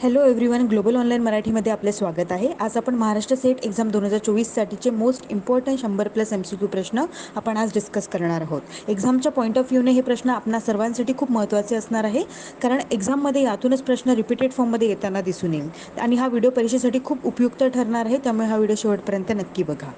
Hello everyone, global online मराठीमध्ये आपले स्वागत आहे. आज आपण महाराष्ट्र सेट एक्झाम 2024साठीचे मोस्ट इम्पॉर्टंट 100+ MCQ प्रश्न आपण आज डिस्कस करणार आहोत. एक्झामच्या पॉईंट ऑफ व्ह्यूने हे प्रश्न आपणा सर्वांसाठी खूप महत्त्वाचे असणार आहे, कारण एक्झाममध्ये यातूनच प्रश्न रिपीटेड फॉर्ममध्ये येताना दिसून येईल आणि हा व्हिडिओ परीक्षेसाठी खूप उपयुक्त ठरणार आहे. त्यामुळे हा व्हिडिओ शेवटपर्यंत नक्की बघा.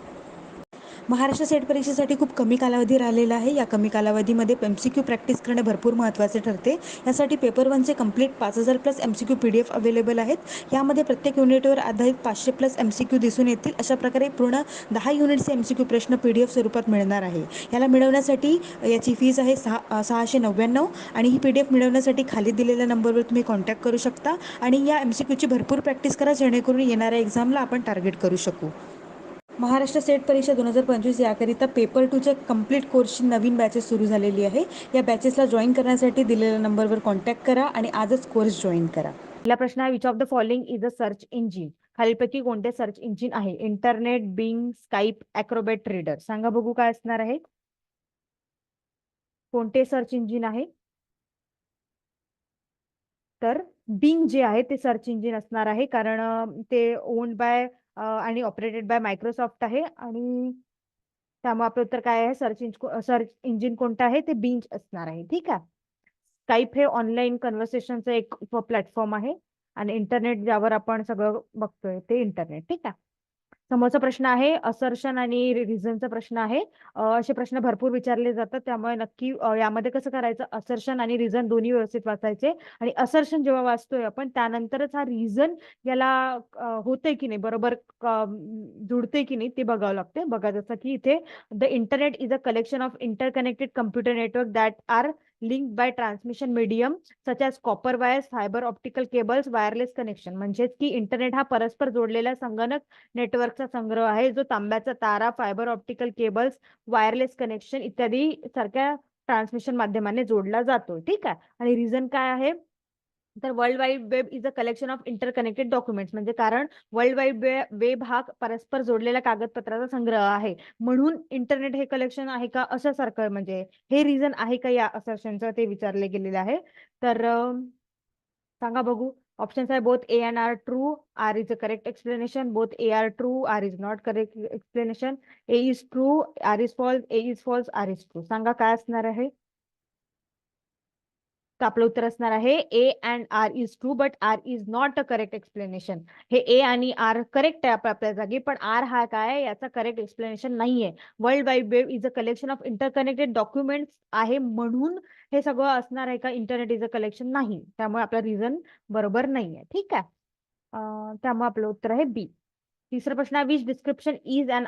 महाराष्ट्र सेट परीक्षेसाठी खूप कमी कालावधी राहिलेला आहे. या कमी कालावधीमध्ये MCQ प्रॅक्टिस करणे भरपूर महत्त्वाचे ठरते. यासाठी पेपर 1चे कंप्लीट 5000+ MCQ PDF अवेलेबल आहेत. यामध्ये प्रत्येक युनिटवर आधारित 500+ MCQ दिसून येतील. अशा प्रकारे पूर्ण 10 युनिटचे MCQ प्रश्न PDF स्वरूपात मिळणार आहे. याला मिळवण्यासाठी याची फीज आहे 699 आणि ही PDF मिळवण्यासाठी खाली दिलेल्या नंबरवर तुम्ही कॉन्टॅक्ट करू शकता आणि या MCQची भरपूर प्रॅक्टिस करा, जेणेकरून येणाऱ्या एक्झामला आपण टार्गेट करू शकू. महाराष्ट्र सेट परीक्षा 2025 याकरिता पेपर 2च्या कंप्लीट कोर्सची नवीन बॅचेस सुरू झालेली आहे. या बॅचेसला जॉईन करण्यासाठी दिलेल्या नंबरवर कॉन्टॅक्ट करा आणि आजच कोर्स जॉईन करा. पहिला प्रश्न आहे, which of the following is a search engine. खालीलपैकी कोणते सर्च इंजिन आहे? Internet, Bing, Skype, Acrobat, Reader. सांगा बघू काय असणार आहे. कोणते सर्च इंजिन आहे? तर बिंग जे आहे ते सर्च इंजिन असणार आहे, कारण ते ओन्ड बाय आणि ऑपरेटेड बाय मायक्रोसॉफ्ट आहे आणि त्यामुळे आपलं उत्तर काय आहे? सर्च इंजिन कोणतं आहे? ते बिंग असणार आहे. ठीक आहे. स्काईप हे ऑनलाईन कन्व्हर्सेशनचं एक प्लॅटफॉर्म आहे आणि इंटरनेट ज्यावर आपण सगळं बघतोय ते इंटरनेट. ठीक आहे. समोरचा प्रश्न आहे असर्शन आणि रिझनचा प्रश्न आहे. असे प्रश्न भरपूर विचारले जातात, त्यामुळे नक्की यामध्ये कसं करायचं, असर्शन आणि रिझन दोन्ही व्यवस्थित वाचायचे आणि असर्शन जेव्हा वाचतोय आपण त्यानंतरच हा रिझन याला होतंय की नाही, बरोबर जुळते की नाही ते बघावं लागते. बघा जसं की इथे the internet is a collection of interconnected computer network that are linked by transmission medium such as copper wires, fibre optical cables, wireless connection. म्हणजेच की इंटरनेट हा परस्पर जोडलेला संगणक नेटवर्कचा संग्रह आहे, जो तांब्याचा तारा, fibre optical cables, wireless connection इत्यादी सारख्या ट्रान्समिशन माध्यमाने जोडला जातो. ठीक आहे. आणि रिझन काय आहे? तर world wide web is a collection of interconnected documents. म्हणजे कारण वर्ल्ड वाईड वेब हा परस्पर जोडलेल्या कागदपत्राचा संग्रह आहे, म्हणून इंटरनेट हे कलेक्शन आहे का, असं सारखं म्हणजे हे रिझन आहे का या असर्शनचं, ते विचारले गेलेले आहे. तर सांगा बघू. ऑप्शन्स आहे both A and R true, R is a correct explanation, both A R true, R is not correct explanation, A is true, R is false, A is false, R is true. सांगा काय असणार आहे. तर आपलं उत्तर असणार आहे A and R is true but R is not a correct explanation. हे ए आणि आर करेक्ट आहे आपल्या जागी, पण आर हा काय याचा करेक्ट एक्सप्लेनेशन नाहीये. World wide web is a collection of interconnected documents आहे, म्हणून हे सगळं असणार आहे का इंटरनेट इज अ कलेक्शन नाही, त्यामुळे आपला रिझन बरोबर नाहीये. ठीक आहे. त्यामुळे आपलं उत्तर आहे बी. तिसरा प्रश्न आहे, which description is and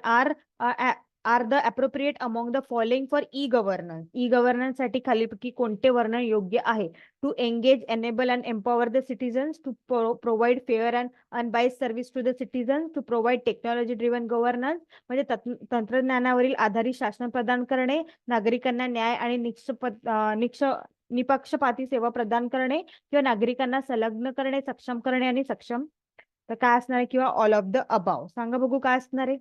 are the appropriate among the following for e governance. E governance साठी खालीलपैकी कोणते वर्णन योग्य आहे? To engage, enable and empower the citizens, to provide fair and unbiased service to the citizens, to provide technology driven governance. म्हणजे तंत्रज्ञानावरील आधारित शासन प्रदान करणे, नागरिकांना न्याय आणि निपक्षपाती सेवा प्रदान करणे, किंवा नागरिकांना संलग्न करणे, सक्षम करणे आणि सक्षम. तर काय असणार आहे, किंवा ऑल ऑफ द अबाव. सांगा बघू काय असणार आहे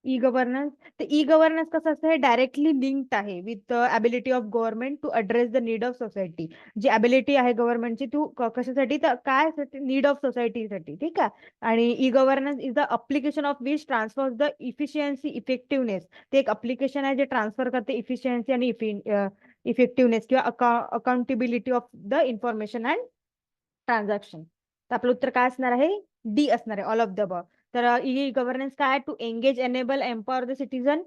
ई गव्हर्नन्स. तर ई गव्हर्नन्स कसं असतं, हे डायरेक्टली लिंक्ड आहे with ability of government to address the need of society. जी ॲबिलिटी आहे गव्हर्नमेंटची तू कशासाठी, तर काय नीड ऑफ सोसायटीसाठी. ठीक आहे. आणि e governance is the application of which transfer the efficiency, effectiveness. ते एक अप्लिकेशन आहे जे ट्रान्सफर करते इफिशियन्सी आणि इफेक्टिव्हनेस किंवा accountability of the information and transaction. तर आपलं उत्तर काय असणार आहे? डी असणार आहे, ऑल ऑफ द अबव. तर ई गव्हर्नन्स काय? To engage, enable, empower the citizen,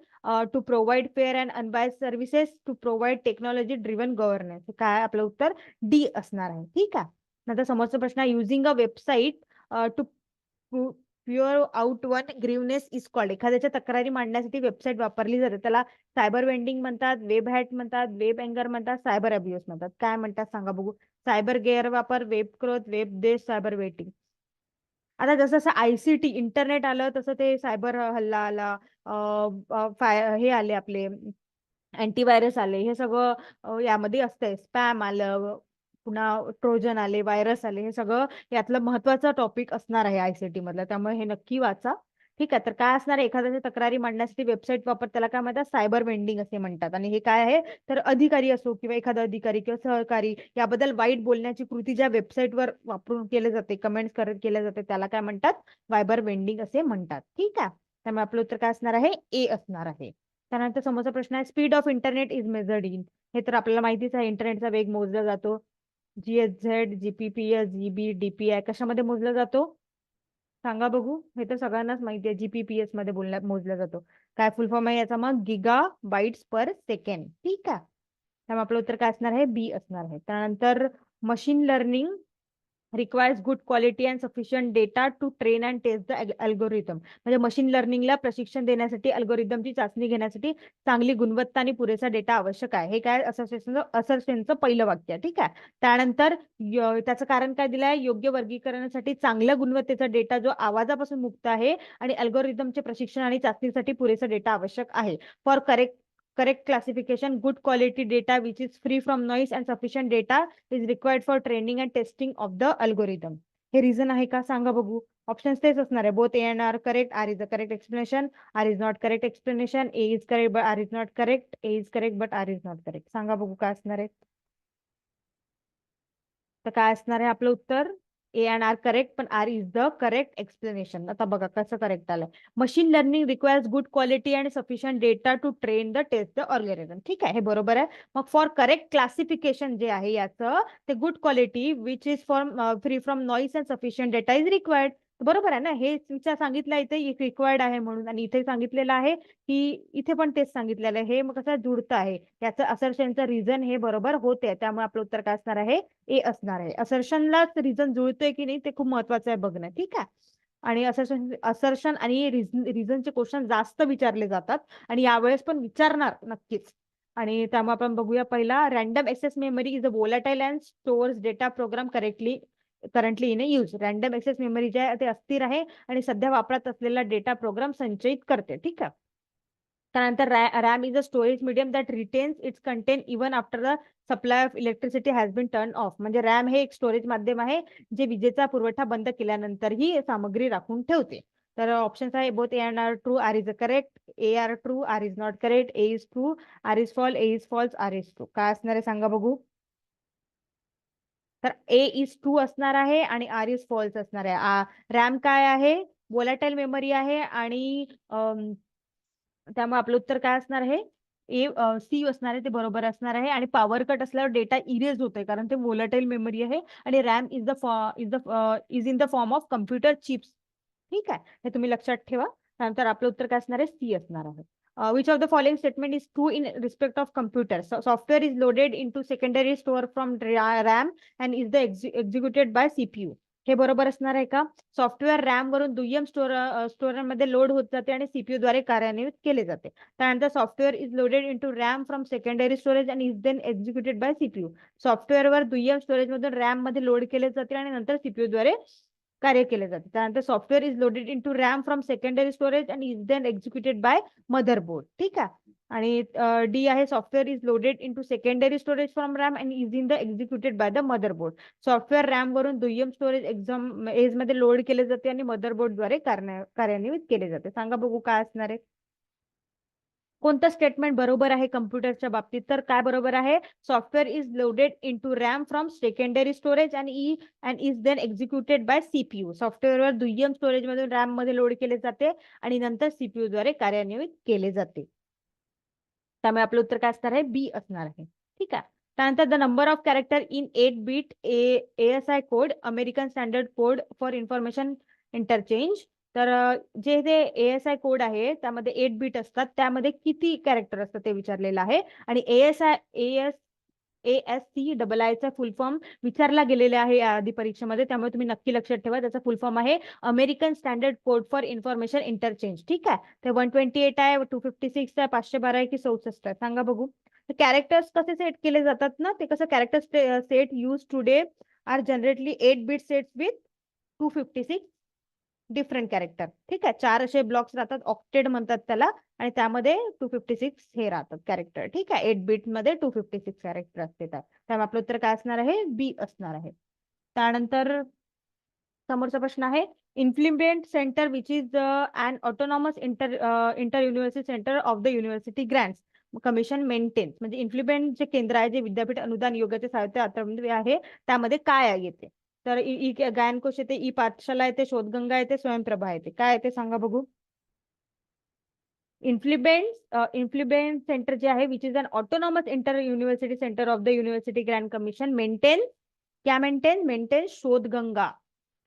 to provide fair and unbiased services, to provide technology driven governance. काय आपलं उत्तर डी असणार आहे. ठीक आहे. नंतर समोरचा प्रश्न आहे, using a website to pour out one grievance is called. एखाद्याच्या तक्रारी मांडण्यासाठी वेबसाईट वापरली जाते, त्याला सायबर वेंडिंग म्हणतात, वेब हॅट म्हणतात, वेब अँगर म्हणतात, सायबर अब्युज म्हणतात. काय म्हणतात सांगा बघू. सायबर गैरवापर, वेब क्रोध, वेब देश, सायबर वेटिंग. आता जसं जसं ICT इंटरनेट आलं तसं ते सायबर हल्ला आला, हे आले आपले अँटीव्हायरस आले, हे सगळं यामध्ये असतंय. स्पॅम आलं, पुन्हा ट्रोजन आले, व्हायरस आले, हे सगळं यातलं महत्वाचं टॉपिक असणार आहे ICT मधलं, त्यामुळे हे नक्की वाचा. ठीक आहे. तर काय असणार आहे, एखाद्याची तक्रारी मांडण्यासाठी वेबसाईट वापर त्याला काय म्हणतात, सायबर वेंडिंग असे म्हणतात. आणि हे काय आहे, तर अधिकारी असो किंवा एखादा अधिकारी किंवा सहकारी याबद्दल वाईट बोलण्याची कृती ज्या वेबसाईटवर वापरून केले जाते, कमेंट्स करत केले जाते, त्याला काय म्हणतात, सायबर वेंडिंग असे म्हणतात. ठीक आहे. त्यामुळे आपलं उत्तर काय असणार आहे, ए असणार आहे. त्यानंतर समोरचा प्रश्न आहे, speed of internet is measured in. हे तर आपल्याला माहितीच आहे, इंटरनेटचा वेग मोजला जातो. GHz, GPPS, GB, DPI कशामध्ये मोजला जातो, सांगा बघू. हे तर सगळ्यांनाच माहिती आहे, GPPS मध्ये मोजला जातो. काय फुल फॉर्म आहे याचा, मग गिगा बाईट्स पर सेकंड. ठीक आहे. त्यामुळे आपलं उत्तर काय असणार आहे, बी असणार आहे. त्यानंतर machine learning requires good quality and sufficient data to train and test the algorithm. म्हणजे मशीन लर्निंगला प्रशिक्षण देण्यासाठी, अल्गोरिदमची चाचणी घेण्यासाठी चांगली गुणवत्ता आणि पुरेसा डेटा आवश्यक आहे. हे काय असर्शनचं पहिलं वाक्य आहे. ठीक आहे. त्यानंतर त्याचं कारण काय दिलं आहे, योग्य वर्गीकरणासाठी चांगल्या गुणवत्तेचा डेटा जो आवाजापासून मुक्त आहे आणि अल्गोरिदमचे प्रशिक्षण आणि चाचणीसाठी पुरेसा डेटा आवश्यक आहे. For correct classification, good quality data which is free from noise and sufficient data is required for training and testing of the algorithm. हे रिझन आहे का, सांगा बघू. ऑप्शन्स तेच असणार आहे, both A and R correct, R is the correct explanation, R is not correct explanation, A is correct but R is not correct, A is correct but R is not correct. सांगा बघू काय असणार आहे. तर काय असणार आहे आपलं उत्तर, ए अँड आर करेक्ट, पण R is the correct explanation. आता बघा कसं करेक्ट आलंय. Machine learning requires good quality and sufficient data to train the test the algorithm. ठीक आहे, हे बरोबर आहे. मग फॉर करेक्ट क्लासिफिकेशन जे आहे याचं, ते good quality which is free from noise and sufficient data is required. बरोबर आहे ना, हे विचार सांगितलं इथे रिक्वायर्ड आहे म्हणून, आणि इथे सांगितलेलं आहे की इथे पण तेच सांगितलेलं आहे. हे मग कसं जुळतं आहे, याचं असर्शनचं रिझन हे बरोबर होते. त्यामुळे आपलं उत्तर काय असणार आहे, ए असणार आहे. असर्शनलाच रिझन जुळतोय की नाही ते खूप महत्वाचं आहे बघणं. ठीक आहे. आणि असर्शन आणि रिझनचे क्वेश्चन जास्त विचारले जातात, आणि यावेळेस पण विचारणार नक्कीच. आणि त्यामुळे आपण बघूया पहिला, random access memory is a volatile and stores data program currently in use. Random access memory जे आहे ते अस्थिर आहे आणि सध्या वापरात असलेला डेटा प्रोग्राम संचयित करते. ठीक आहे. त्यानंतर RAM is a storage medium that retains its content even after the supply of electricity has been turn off. म्हणजे रॅम हे एक स्टोरेज माध्यम आहे जे विजेचा पुरवठा बंद केल्यानंतरही सामग्री राखून ठेवते. तर ऑप्शन्स आहे, both A and R true, R is a correct, A R true, R is not correct, A is true, R is false, A is false, R is true. काय असणार आहे सांगा बघू. तर ए इज ट्रू असणार आहे आणि आर इज फॉल्स असणार आहे. रॅम काय आहे, वोलाटाईल मेमरी आहे, आणि त्यामुळे आपलं उत्तर काय असणार आहे, ए सी असणार आहे, ते बरोबर असणार आहे. आणि पॉवर कट असल्यावर डेटा इरेज होतोय कारण ते वोलाटाईल मेमरी आहे, आणि RAM is in the form of computer chips. ठीक आहे, हे तुम्ही लक्षात ठेवा. त्यानंतर आपलं उत्तर काय असणार आहे, सी असणार आहे. Which of the following statement is true in respect of computer. Software is loaded into secondary store from RAM and is the executed by CPU. हे बरोबर असणार आहे का, सॉफ्टवेअर रॅम वरून दुय्यम स्टोअरमध्ये लोड होत जाते आणि सीपीयू द्वारे कार्यान्वित केले जाते. त्यानंतर software is loaded into RAM from secondary storage and is then executed by CPU. सॉफ्टवेअरवर दुय्यम स्टोरेज मधून रॅम मध्ये लोड केले जाते आणि नंतर सीपीयू द्वारे कार्य केले जाते. त्यानंतर software is loaded into RAM from secondary storage and is then executed by motherboard. ठीक आहे. आणि डी आहे, software is loaded into secondary storage from RAM and is in the executed by the motherboard. Software RAM वरून दुय्यम storage age मध्ये load केले जाते आणि मदरबोर्ड द्वारे कार्यान्वित केले जाते. सांगा बघू काय असणार आहे, कोणतं स्टेटमेंट बरोबर आहे कम्प्युटरच्या बाबतीत. तर काय बरोबर आहे, software is loaded into RAM from secondary storage and is then executed by CPU. सॉफ्टवेअरवर दुय्यम स्टोरेज मधून रॅम मध्ये लोड केले जाते आणि नंतर सीपीयू द्वारे कार्यान्वित केले जाते. त्यामुळे आपलं उत्तर काय असणार आहे, बी असणार आहे. ठीक आहे. त्यानंतर the number of character in 8 bit ASI code, American standard code for information interchange. तर जे ते ASI कोड आहे त्यामध्ये 8 बीट असतात, त्यामध्ये किती कॅरेक्टर असतात ते विचारलेलं आहे. आणि ASCII फुल फॉर्म विचारला गेलेला आहे आधी परीक्षेमध्ये, त्यामुळे तुम्ही नक्की लक्षात ठेवा. त्याचा फुल फॉर्म आहे American standard code for information interchange. ठीक आहे. ते 128 आहे, 256 आहे, 512 आहे की 64 आहे, सांगा बघू. कॅरेक्टर्स कसे सेट केले जातात ना, ते कसं character set use today are generally 8 bit sets with 256 different character. ठीक आहे. 4 असे ब्लॉक्स राहतात, ऑक्टेड म्हणतात त्याला, आणि त्यामध्ये 256 हे राहतात कॅरेक्टर. ठीक आहे. 8 बीट मध्ये 256 कॅरेक्टर असते. त्यामुळे आपलं उत्तर काय असणार आहे, बी असणार आहे. त्यानंतर समोरचा प्रश्न आहे implement centre which is an autonomous inter university centre of the University Grants Commission maintains. म्हणजे इम्प्लिमेंट जे केंद्र आहे जे विद्यापीठ अनुदान आयोगाचे साहित्य हाताळणी आहे त्यामध्ये काय येते. तर ई ज्ञानकोश येते, ई पाठशाला येते, शोधगंगा येते, स्वयंप्रभा येते. काय येते सांगा बघू. इन्फ्लुएन्स सेंटर जे आहे which is an autonomous inter university centre of the University Grand Commission maintain. क्या मेंटेन शोधगंगा.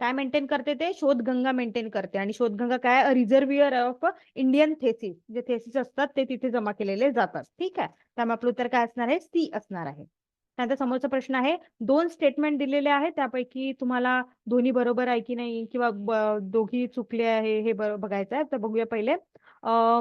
काय मेंटेन करते ते शोधगंगा मेंटेन करते. आणि शोधगंगा काय रिझर्व्हियर ऑफ इंडियन थेसिस. जे थेसिस असतात ते तिथे जमा केलेले जातात. ठीक आहे. त्यामुळे आपलं उत्तर काय असणार आहे सी असणार आहे. त्यानंतर समोरचा प्रश्न आहे दोन स्टेटमेंट दिलेले आहे त्यापैकी तुम्हाला दोन्ही बरोबर आहे की नाही किंवा दोघी चुकले आहे हे बघायचं आहे. तर बघूया पहिले.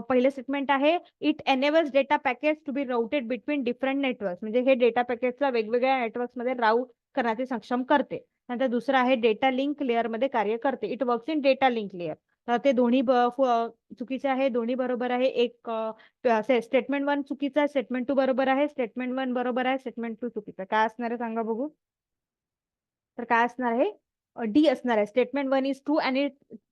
पहिले स्टेटमेंट आहे it enables data packets to be routed between different networks. म्हणजे हे डेटा पॅकेट्सला वेगवेगळ्या नेटवर्क्स मध्ये राऊट करण्याचे सक्षम करते. नंतर दुसरं आहे डेटा लिंक लेअर मध्ये कार्य करते. It works in data link layer. तर ते दोन्ही चुकीचे आहे, दोन्ही बरोबर आहे. एक स्टेटमेंट 1 चुकीचा आहे, स्टेटमेंट 2 बरोबर आहे, स्टेटमेंट 1 बरोबर आहे, स्टेटमेंट 2 चुकीचं. काय असणार आहे सांगा बघू. तर काय असणार आहे डी असणार आहे. स्टेटमेंट 1 इज ट्रू आणि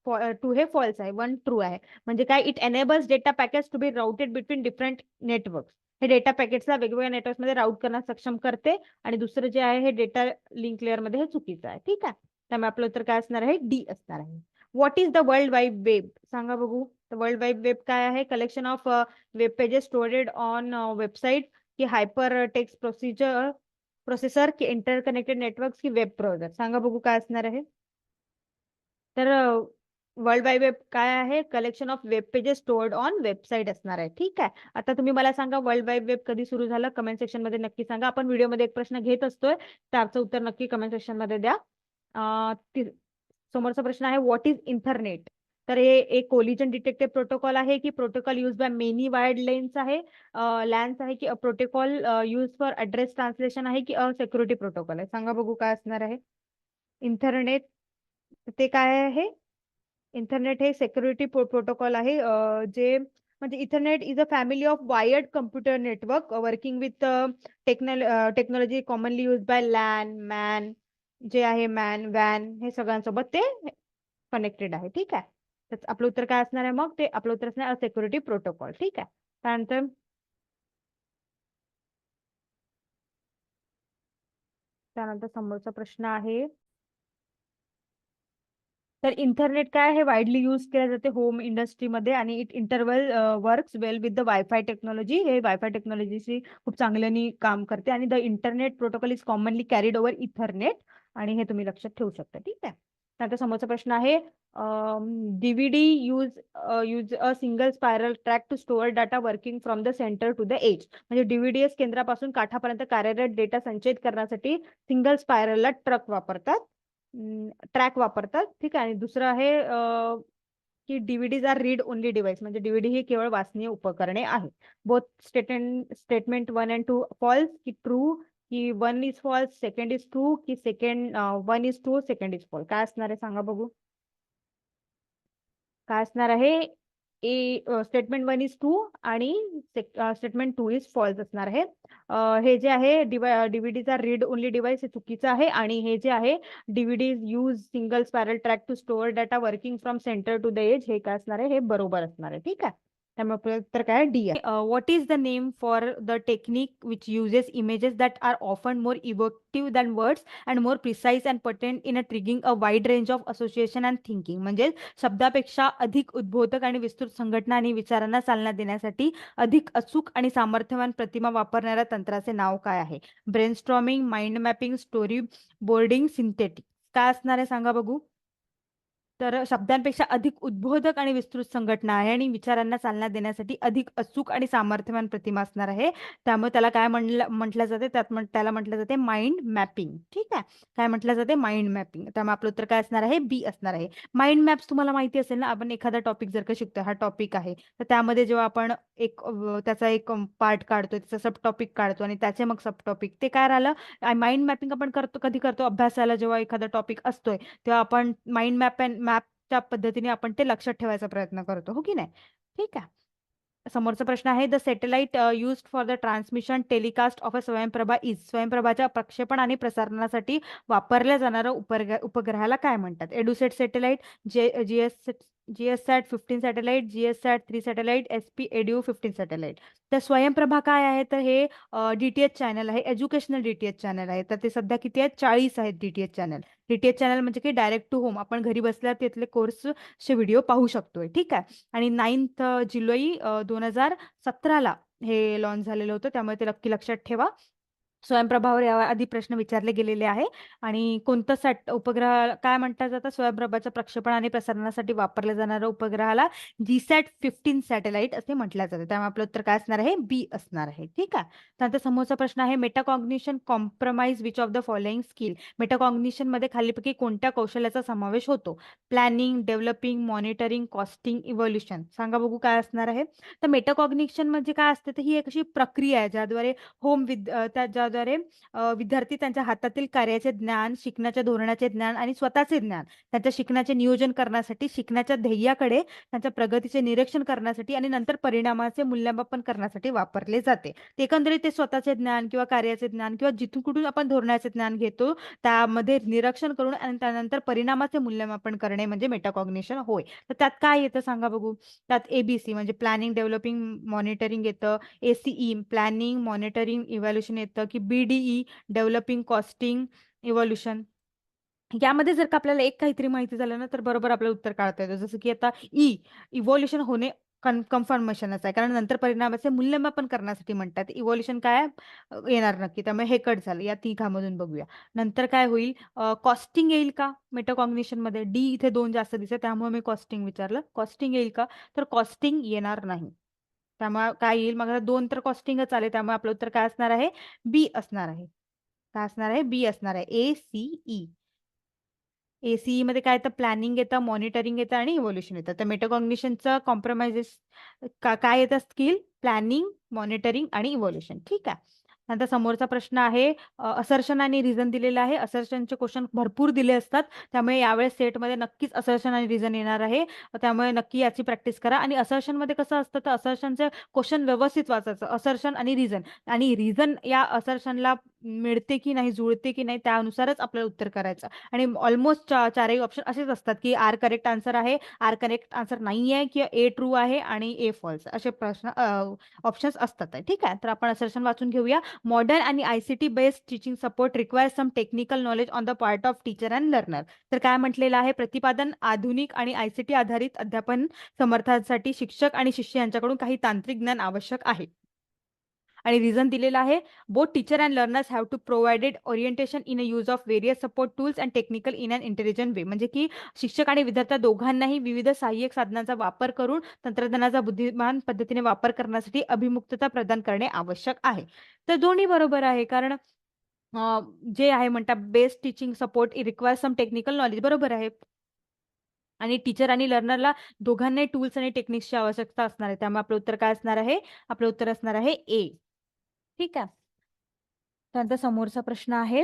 2 हे फॉल्स आहे, 1 ट्रू आहे. म्हणजे काय it enables data packets to be routed between different networks. हे डेटा पॅकेट्सला वेगवेगळ्या नेटवर्क मध्ये राऊट करण्यास सक्षम करते. आणि दुसरं जे आहे हे डेटा लिंक लेअर मध्ये हे चुकीचं आहे. ठीक आहे. त्यामुळे आपलं उत्तर काय असणार आहे डी असणार आहे. What is the world wide web सांगा बघू. वर्ल्ड वाईड वेब काय आहे collection of web pages storeyed on website की हायपर टेक्स्ट प्रोसेसर की इंटरकनेक्टेड नेटवर्क की वेब ब्राउझर. सांगा बघू काय असणार आहे. तर वर्ल्ड वाईड वेब काय आहे collection of web pages stored on website असणार आहे. ठीक आहे. आता तुम्ही मला सांगा वर्ल्ड वाईड वेब कधी सुरू झालं कमेंट सेक्शन मध्ये नक्की सांगा. आपण व्हिडिओमध्ये एक प्रश्न घेत असतोय त्याचं उत्तर नक्की कमेंट सेक्शन मध्ये द्या. समोरचा प्रश्न आहे व्हॉट इज इंटरनेट. तर हे एक कोलिजन डिटेक्टिव्ह प्रोटोकॉल आहे की protocol use by many wired lens आहे लॅन्स आहे की protocol use for address translation आहे की सिक्युरिटी प्रोटोकॉल आहे. सांगा बघू काय असणार आहे. इंटरनेट ते काय आहे इंटरनेट हे सिक्युरिटी प्रोटोकॉल आहे जे म्हणजे Ethernet is a family of wired computer network working with technology commonly use by LAN man जे आहे मॅन वॅन हे सगळ्यांसोबत ते कनेक्टेड आहे. ठीक आहे. तर आपलं उत्तर काय असणार आहे मग ते आपलं उत्तर असणार सिक्युरिटी प्रोटोकॉल. ठीक आहे. त्यानंतर समोरचा प्रश्न आहे तर इंटरनेट काय आहे वाईडली यूज केले जाते होम इंडस्ट्रीमध्ये आणि it interval works well with the wifi technology. हे वायफाय टेक्नॉलॉजीशी खूप चांगल्याने काम करते आणि the internet protocol is commonly carried over Ethernet. आणि हे तुम्ही लक्षात ठेवू शकता. ठीक आहे. आता समोरचा प्रश्न आहे DVD use a single spiral track to store data working from the centre to the edge. म्हणजे डीव्हीडीएस केंद्रापासून काठापर्यंत कार्यरत डेटा संचयित करण्यासाठी सिंगल स्पायरलला ट्रॅक वापरतात. ठीक आहे. आणि दुसरं आहे की DVDs are read only device. म्हणजे डीव्हीडी ही केवळ वाचनीय उपकरणे आहे. बोथ स्टेटमेंट 1 and 2 फॉल्स की ट्रू की 1 is false second is true की second 1 is true second is false. काय असणार आहे सांगा बघू. काय असणार आहे स्टेटमेंट 1 इज ट्रू आणि स्टेटमेंट 2 इज फॉल्स असणार आहे. हे जे आहे डीव्हीडीचा रीड ओनली डिव्हाइस हे चुकीचं आहे. आणि हे जे आहे DVDs use single spiral track to store data working from centre to the edge हे काय असणार आहे हे बरोबर असणार आहे. ठीक आहे. त्यामुळे उत्तर काय डी आहे. What is the name for the technique which uses images that are often more evocative than words and more precise and potent in a triggering a wide range of association and thinking. म्हणजे शब्दापेक्षा अधिक उद्बोधक आणि विस्तृत संघटना आणि विचारांना चालना देण्यासाठी अधिक अचूक आणि सामर्थ्यवान प्रतिमा वापरणाऱ्या तंत्राचे नाव काय आहे. Brainstorming, mind mapping, story boarding, synthetic. काय असणार आहे सांगा बघू. तर शब्दांपेक्षा अधिक उद्बोधक आणि विस्तृत संघटना आहे आणि विचारांना चालना देण्यासाठी अधिक अचूक आणि सामर्थ्यवान प्रतिमा असणार आहे. त्यामुळे त्याला काय म्हटलं जाते त्याला म्हटलं जाते माइंड मॅपिंग. ठीक आहे. काय म्हटलं जाते माइंड मॅपिंग. त्यामुळे आपलं उत्तर काय असणार आहे बी असणार आहे. माइंड मॅप्स तुम्हाला माहिती असेल ना आपण एखादा टॉपिक जर का शिकतोय हा टॉपिक आहे तर त्यामध्ये जेव्हा आपण त्याचा एक पार्ट काढतो त्याचा सब टॉपिक काढतो आणि त्याचे मग सब टॉपिक ते काय राहिलं माइंड मॅपिंग आपण कधी करतो अभ्यासाला जेव्हा एखादा टॉपिक असतोय तेव्हा आपण माइंड मॅपच्या पद्धतीने आपण ते लक्षात ठेवायचा प्रयत्न करतो हो की नाही. ठीक आहे. समोरचा प्रश्न आहे, the satellite used for the transmission telecast of a Swayamprabha is, स्वयंप्रभाच्या प्रक्षेपण आणि प्रसारणासाठी वापरल्या जाणाऱ्या उपग्रहाला काय म्हणतात? EDUSAT satellite, GSAT 15 satellite, GSAT 3 satellite, SP edu 15 satellite. तर स्वयंप्रभा काय आहे, तर हे डीटीएच चॅनल आहे, एज्युकेशनल डीटीएच चॅनल आहे. तर ते सध्या किती आहेत? 40 आहेत डीटीएच चॅनल. डीटीएच चॅनल म्हणजे की डायरेक्ट टू होम, आपण घरी बसल्या तिथले कोर्सचे व्हिडिओ पाहू शकतोय. ठीक आहे. आणि 9 जुलै 2017ला हे लॉन्च झालेलं होतं, त्यामुळे ते नक्की लक्षात ठेवा. स्वयंप्रभावर याआधी प्रश्न विचारले गेलेले आहे. आणि कोणतं उपग्रह काय म्हणतात जातं? स्वयंप्रभाच्या प्रक्षेपण आणि प्रसारणासाठी वापरल्या जाणाऱ्या उपग्रहाला GSAT-15 सॅटेलाइट असे म्हटलं जातं. त्यामुळे आपलं उत्तर काय असणार आहे? बी असणार आहे. ठीक आहे. त्यानंतर समोरचा प्रश्न आहे, metacognition compromise which of the following skill. Metacognition मध्ये खालीलपैकी कोणत्या कौशल्याचा समावेश होतो? Planning, developing, monitoring, costing, evolution. सांगा बघू काय असणार आहे. तर मेटाकॉग्निशन म्हणजे काय असते? तर ही एक अशी प्रक्रिया आहे ज्याद्वारे ज्याद्वारे विद्यार्थी त्यांच्या हातातील कार्याचे ज्ञान, शिकण्याच्या धोरणाचे ज्ञान आणि स्वतःचे ज्ञान त्यांच्या शिकण्याचे नियोजन करण्यासाठी, शिकण्याच्या ध्येयाकडे त्यांच्या प्रगतीचे निरीक्षण करण्यासाठी आणि नंतर परिणामाचे मूल्यमापन करण्यासाठी वापरले जाते. ते एकंदरीत ते स्वतःचे ज्ञान किंवा कार्याचे ज्ञान किंवा जिथून कुठून आपण धोरणाचे ज्ञान घेतो त्यामध्ये निरीक्षण करून आणि त्यानंतर परिणामाचे मूल्यमापन करणे म्हणजे मेटाकॉग्निशन होय. तर त्यात काय येतं सांगा बघू. त्यात एबीसी म्हणजे प्लॅनिंग, डेव्हलपिंग, मॉनिटरिंग येतं. एसीई प्लॅनिंग, मॉनिटरिंग, इव्हॅल्युएशन येतं. की बीडीई डेव्हलपिंग, कॉस्टिंग, इव्होल्युशन. यामध्ये जर का आपल्याला एक काहीतरी माहिती झालं ना तर बरोबर आपलं उत्तर काढता येतं. जसं की आता इव्होल्युशन होणे कन्फर्मेशनच आहे, कारण नंतर परिणामाचे मूल्यमापन करण्यासाठी म्हणतात. इव्होल्युशन काय येणार नक्की, त्यामुळे हे कट झालं. या तिघामधून बघूया. नंतर काय होईल? कॉस्टिंग येईल का मेटाकॉग्निशन मध्ये? डी इथे 2 जास्त दिसत, त्यामुळे मी कॉस्टिंग विचारलं. कॉस्टिंग येईल का? तर कॉस्टिंग येणार नाही. त्यामुळे काय येईल? मग 2 तर कॉस्टिंगच आले, त्यामुळे आपलं उत्तर काय असणार आहे? बी असणार आहे. काय असणार आहे? बी असणार आहे. ACE. ACE मध्ये काय येतं? प्लॅनिंग येतं, मॉनिटरिंग येतं आणि इव्होल्युशन येतं. तर मेटाकॉग्निशनचं कॉम्प्रोमाइजेस काय येतं? स्किल, प्लॅनिंग, मॉनिटरिंग आणि इव्होल्युशन. ठीक आहे. नंतर समोरचा प्रश्न आहे, असर्शन आणि रिझन दिलेला आहे. असर्शनचे क्वेश्चन भरपूर दिले असतात, त्यामुळे यावेळेस सेटमध्ये नक्कीच असर्शन आणि रिझन येणार आहे. त्यामुळे नक्की याची प्रॅक्टिस करा. आणि असर्शन मध्ये कसं असतं, तर असर्शनचे क्वेश्चन व्यवस्थित वाचायचं. असर्शन आणि रिझन, आणि रिझन या असर्शनला मिळते की नाही, जुळते की नाही, त्यानुसारच आपल्याला उत्तर करायचं. आणि ऑलमोस्ट चारही ऑप्शन असेच असतात की आर करेक्ट आन्सर आहे, आर करेक्ट आन्सर नाही आहे, किंवा ए ट्रू आहे आणि ए फॉल्स, असे प्रश्न ऑप्शन्स असतात. ठीक आहे. तर आपण असर्शन वाचून घेऊया. मॉडर्न आणि ICT based teaching support requires some technical knowledge on the part of teacher and learner. तर काय म्हटलेलं आहे? प्रतिपादन आधुनिक आणि आयसीटी आधारित अध्यापन समर्थनासाठी शिक्षक आणि शिष्य यांच्याकडून काही तांत्रिक ज्ञान आवश्यक आहे. आणि रिझन दिलेला आहे, both teacher and learners have to provided orientation in a use of various support tools and technical in an intelligent way. म्हणजे की शिक्षक आणि विद्यार्थ्या दोघांनाही विविध सहाय्यक साधनांचा वापर करून तंत्रज्ञानाचा बुद्धिमान पद्धतीने वापर करण्यासाठी अभिमुक्तता प्रदान करणे आवश्यक आहे. तर दोन्ही बरोबर आहे, कारण जे आहे म्हणतात best teaching support require some technical knowledge, बरोबर आहे. आणि टीचर आणि लर्नरला दोघांनाही टूल्स आणि टेक्निक्सची आवश्यकता असणार आहे, त्यामुळे आपलं उत्तर काय असणार आहे? आपलं उत्तर असणार आहे ए. ठीक आहे. त्यानंतर समोरचा प्रश्न आहे,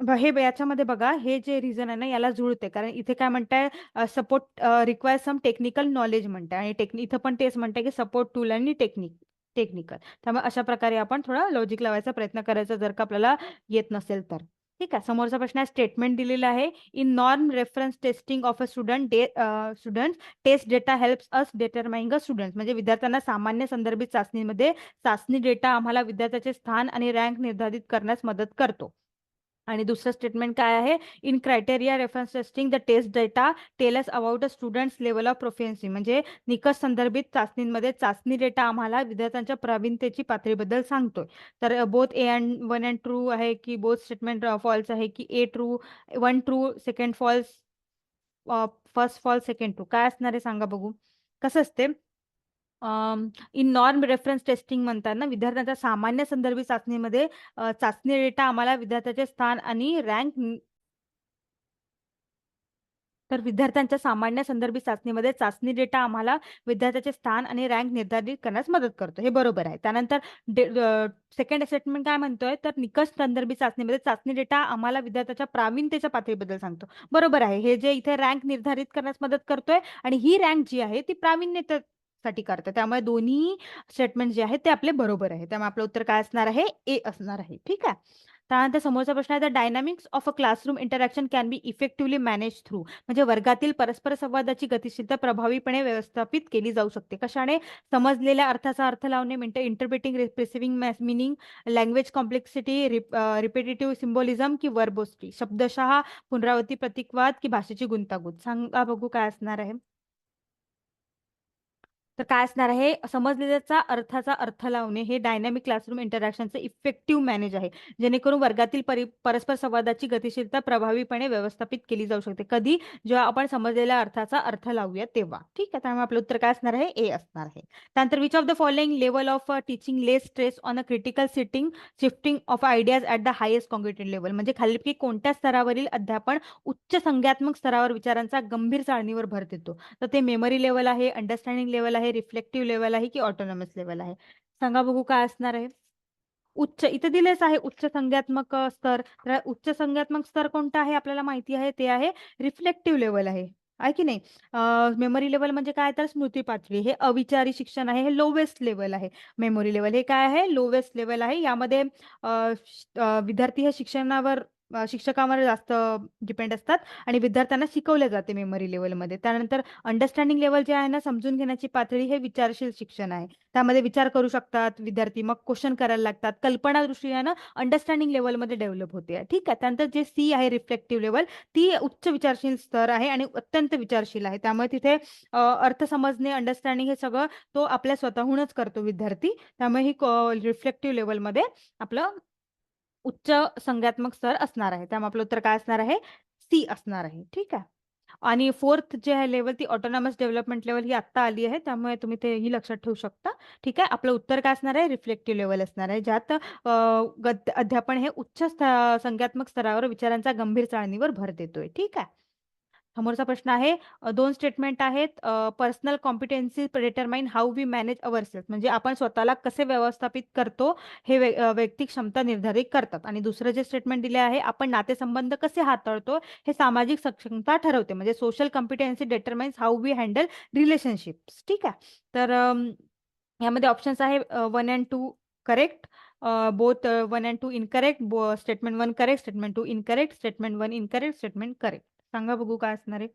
हे याच्यामध्ये बघा, हे जे रिझन आहे ना याला जुळते, कारण इथे काय म्हणताय? Support require some technical knowledge म्हणताय, आणि इथं पण तेच म्हणताय की सपोर्ट टूल आणि टेक्निकल. त्यामुळे अशा प्रकारे आपण थोडा लॉजिक लावायचा प्रयत्न करायचा, जर का आपल्याला येत नसेल तर. ठीक आहे. समोरचा प्रश्न आहे, स्टेटमेंट दिलेला आहे, in norm reference testing of a student test data helps us determining a student. म्हणजे विद्यार्थ्यांना सामान्य संदर्भित चाचणीमध्ये चाचणी डेटा आम्हाला विद्यार्थ्याचे स्थान आणि रँक निर्धारित करण्यास मदत करतो. आणि दुसरं स्टेटमेंट काय आहे? In criteria reference testing the test data tell us about a students level of proficiency. म्हणजे निकष संदर्भित चाचणींमध्ये चाचणी डेटा आम्हाला विद्यार्थ्यांच्या प्रवीणतेची पातळीबद्दल सांगतोय. तर both A and 1 and true आहे, की बोथ स्टेटमेंट फॉल्स आहे, की A true 1 true second false, first false second true, काय असणार आहे सांगा बघू. कसं असते? इन नॉर्म रेफरन्स टेस्टिंग म्हणतात ना, विद्यार्थ्यांच्या सामान्य संदर्भी चाचणीमध्ये चाचणी डेटा आम्हाला विद्यार्थ्याचे स्थान आणि रँक, तर विद्यार्थ्यांच्या सामान्य संदर्भी चाचणीमध्ये चाचणी डेटा आम्हाला विद्यार्थ्याचे स्थान आणि रँक निर्धारित करण्यास मदत करतो, हे बरोबर आहे. त्यानंतर सेकंड स्टेटमेंट काय म्हणतोय? तर निकष संदर्भी चाचणीमध्ये चाचणी डेटा आम्हाला विद्यार्थ्याच्या प्रावीण्यतेच्या पातळीबद्दल सांगतो, बरोबर आहे. हे जे इथे रँक निर्धारित करण्यास मदत करतोय, आणि ही रँक जी आहे ती प्रावीण्य साठी करतं. त्यामुळे दोन्ही स्टेटमेंट जे आहेत ते आपले बरोबर आहे. त्यामुळे आपलं उत्तर काय असणार आहे? ए असणार आहे. ठीक आहे. त्यानंतर समोरचा प्रश्न आहे, the dynamics of a classroom interaction can be effectively manage through. म्हणजे वर्गातील परस्पर संवादाची गतिशीलता प्रभावीपणे व्यवस्थापित केली जाऊ शकते. कशाने? समजलेल्या अर्थाचा अर्थ लावणे, interpreting reperceiving meaning, language complexity, repetitive symbolism की वर्बोस्टी, शब्दशः पुनरावृत्ती, प्रतीकवाद की भाषेची गुंतागुंत. सांगा बघू काय असणार आहे. तर काय असणार आहे? समजलेल्याचा अर्थाचा अर्थ लावणे हे डायनॅमिक क्लासरूम इंटरॅक्शनचे इफेक्टिव्ह मॅनेज आहे, जेणेकरून वर्गातील परस्पर संवादाची गतिशीलता प्रभावीपणे व्यवस्थापित केली जाऊ शकते. कधी? जेव्हा आपण समजलेल्या अर्थाचा अर्थ लावूया तेव्हा. ठीक आहे. त्यामुळे आपलं उत्तर काय असणार आहे? ए असणार आहे. त्यानंतर which of the following level of teaching less stress on a critical shifting of ideas at the highest cognitive level. म्हणजे खालीलपैकी कोणत्या स्तरावरील अध्यापन उच्च संज्ञात्मक स्तरावर विचारांचा गंभीर चाळणीवर भर देतो? तर ते मेमरी लेवल आहे, अंडरस्टँडिंग लेवल आहे, रिफ्लेक्टिव्ह लेवल आहे की ऑटोनॉमस लेवल आहे? सांगा बघू काय असणार आहे. उच्च इथे दिलेच आहे उच्च संज्ञात्मक स्तर. तर उच्च संज्ञात्मक स्तर कोणता आहे आपल्याला माहिती आहे, ते आहे रिफ्लेक्टिव्ह लेवल आहे की नाही? मेमरी लेवल म्हणजे काय? तर स्मृती पातळी. हे अविचारी शिक्षण आहे, हे लोवेस्ट लेवल आहे. मेमोरी लेवल हे काय आहे? लोवेस्ट लेवल आहे. यामध्ये विद्यार्थी हे शिक्षकांवर जास्त डिपेंड असतात आणि विद्यार्थ्यांना शिकवले जाते मेमरी लेवलमध्ये. त्यानंतर अंडरस्टँडिंग लेवल जे आहे ना, समजून घेण्याची पातळी, हे विचारशील शिक्षण आहे. त्यामध्ये विचार करू शकतात विद्यार्थी, मग क्वेश्चन करायला लागतात. कल्पना दृष्टीने अंडरस्टँडिंग लेवलमध्ये डेव्हलप होते. ठीक आहे. त्यानंतर जे सी आहे रिफ्लेक्टिव्ह लेवल, ती उच्च विचारशील स्तर आहे आणि अत्यंत विचारशील आहे. त्यामुळे तिथे अर्थ समजणे, अंडरस्टँडिंग हे सगळं तो आपल्या स्वतःहूनच करतो विद्यार्थी. त्यामुळे ही रिफ्लेक्टिव्ह लेवलमध्ये आपलं उच्च संज्ञात्मक स्तर असणार आहे. त्यामुळे आपलं उत्तर काय असणार आहे? सी असणार आहे. ठीक आहे. आणि फोर्थ जे आहे लेवल, ती ऑटोनॉमस डेव्हलपमेंट लेवल, ही आत्ता आली आहे. त्यामुळे तुम्ही ते ही लक्षात ठेवू शकता. ठीक आहे. आपलं उत्तर काय असणार आहे? रिफ्लेक्टिव्ह लेवल असणार आहे, ज्यात अध्यापन हे उच्च संज्ञात्मक स्तरावर विचारांचा गंभीर चाळणीवर भर देतोय. ठीक आहे. समोरचा प्रश्न आहे, दोन स्टेटमेंट आहेत. Personal competency determine how we manage our self. म्हणजे आपण स्वतःला कसे व्यवस्थापित करतो हे वैयक्तिक क्षमता निर्धारित करतात. आणि दुसरं जे स्टेटमेंट दिले आहे, आपण नातेसंबंध कसे हाताळतो हे सामाजिक सक्षमता ठरवते. म्हणजे social competency determines how we handle relationships. ठीक आहे. तर यामध्ये ऑप्शन्स आहे 1 and 2 correct, both 1 and 2 incorrect, statement 1 correct, statement 2 incorrect, statement 1 incorrect, statement correct. सांगा बघू काय असणार आहे.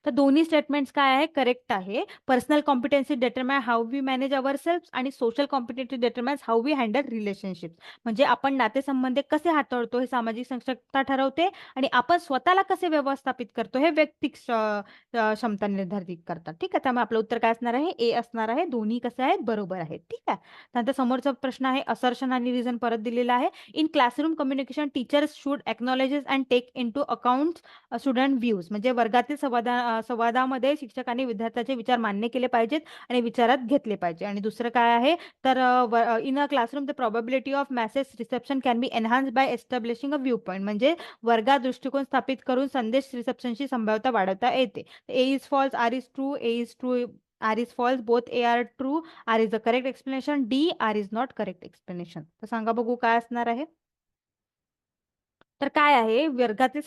तर दोन्ही स्टेटमेंट्स काय आहे? करेक्ट आहे. Personal competency determine how we manage our self आणि social competency determines how we handle relationship. म्हणजे आपण नातेसंबंध कसे हाताळतो हे सामाजिक सक्षमता ठरवते आणि आपण स्वतःला कसे व्यवस्थापित करतो हे वैयक्तिक क्षमता निर्धारित करतात. ठीक आहे. त्यामुळे आपलं उत्तर काय असणार आहे? ए असणार आहे. दोन्ही कसे आहेत? बरोबर आहेत. ठीक आहे. त्यानंतर समोरचा प्रश्न आहे, असर्शन आणि रिझन परत दिलेला आहे. In classroom communication teachers should acknowledges and take into account student views. म्हणजे वर्गातील संवादामध्ये शिक्षकांनी विद्यार्थ्यांचे विचार मान्य केले पाहिजेत आणि विचारात घेतले पाहिजे. आणि दुसरं काय आहे, तर in a classroom the probability of message reception can be enhance by establishing a view point. म्हणजे वर्गात दृष्टिकोन स्थापित करून संदेश रिसेप्शनची संभाव्यता वाढवता येते. A is false, R is true, A is true, R is false, both A R true, R is the correct explanation, D R is not correct explanation. तर सांगा बघू काय असणार आहे. तर काय आहे, वर्गातील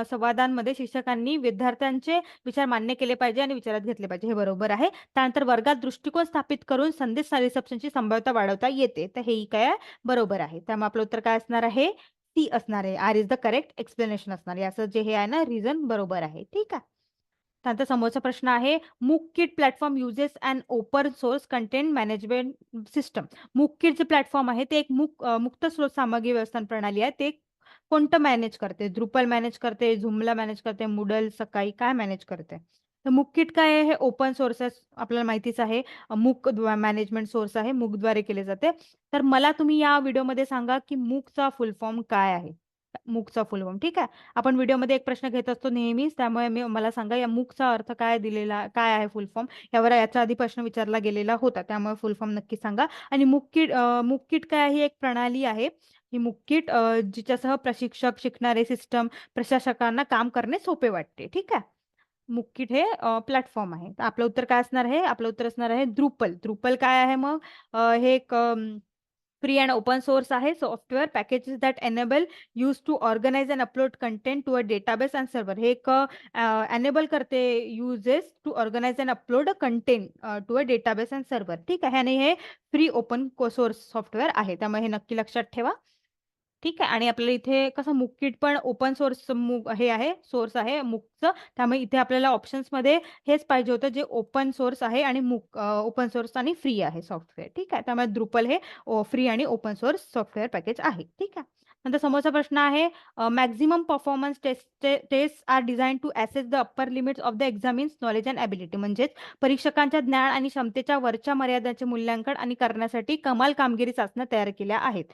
संवादांमध्ये शिक्षकांनी विद्यार्थ्यांचे विचार मान्य केले पाहिजे आणि विचारात घेतले पाहिजे, हे बरोबर आहे. त्यानंतर वर्गात दृष्टिकोन स्थापित करून संदेश रिसेप्शनची संभाव्यता वाढवता येते, तर हेही काय बरोबर आहे. त्यामुळे आपलं उत्तर काय असणार आहे? सी असणार आहे. R is the correct explanation असणार आहे. असं जे हे आहे ना, रिझन बरोबर आहे. ठीक आहे. त्यानंतर समोरचा प्रश्न आहे, मूक kit platform uses and open source content management system. मूक किट जे प्लॅटफॉर्म आहे ते एक मुक्त स्रोत सामग्री व्यवस्थापन प्रणाली आहे. ते कोणतं मॅनेज करते? द्रुपल मॅनेज करते, झुमला मॅनेज करते, मुडल, सकाई काय मॅनेज करते? तर मूक किट काय आहे? हे ओपन सोर्स आपल्याला माहितीच आहे. मूक मॅनेजमेंट सोर्स आहे, मूकद्वारे केले जाते. तर मला तुम्ही या व्हिडिओमध्ये सांगा की मूकचा फुल फॉर्म काय आहे? मूकचा फुल फॉर्म. ठीक आहे. आपण व्हिडिओमध्ये एक प्रश्न घेत असतो नेहमीच, त्यामुळे मला सांगा या मूकचा अर्थ काय दिलेला, काय आहे फुल फॉर्म? याच्या आधी प्रश्न विचारला गेलेला होता, त्यामुळे फुल फॉर्म नक्की सांगा. आणि मूक किट काय? ही एक प्रणाली आहे. ही मूक किट जिच्यासह प्रशिक्षक, शिकणारे, सिस्टम, प्रशासकांना काम करणे सोपे वाटते. ठीक आहे. मूक किट हे प्लॅटफॉर्म आहे. तर आपलं उत्तर काय असणार आहे? आपलं उत्तर असणार आहे द्रुपल. द्रुपल काय आहे मग? हे एक फ्री अँड ओपन सोर्स आहे software packages that enable use to organise and upload content to a database and server. हे एक एनेबल करते uses to organise and upload content to a database and server. ठीक आहे, आणि हे free open source software आहे, त्यामुळे हे नक्की लक्षात ठेवा. ठीक आहे, आणि आपल्याला इथे कसं मुक्कीट पण ओपन सोर्स हे आहे, सोर्स आहे मुकचं, त्यामुळे इथे आपल्याला ऑप्शन्समध्ये हेच पाहिजे होतं जे ओपन सोर्स आहे आणि ओपन सोर्स आणि फ्री आहे सॉफ्टवेअर. ठीक आहे, त्यामुळे द्रुपल हे फ्री आणि ओपन सोर्स सॉफ्टवेअर पॅकेज आहे. ठीक आहे. नंतर समोरचा प्रश्न आहे, maximum performance test are design to assess the upper limits of the examinees knowledge and ability. म्हणजेच परीक्षकांच्या ज्ञान आणि क्षमतेच्या वरच्या मर्यादांचे मूल्यांकन आणि करण्यासाठी कमाल कामगिरी चाचण्या तयार केल्या आहेत.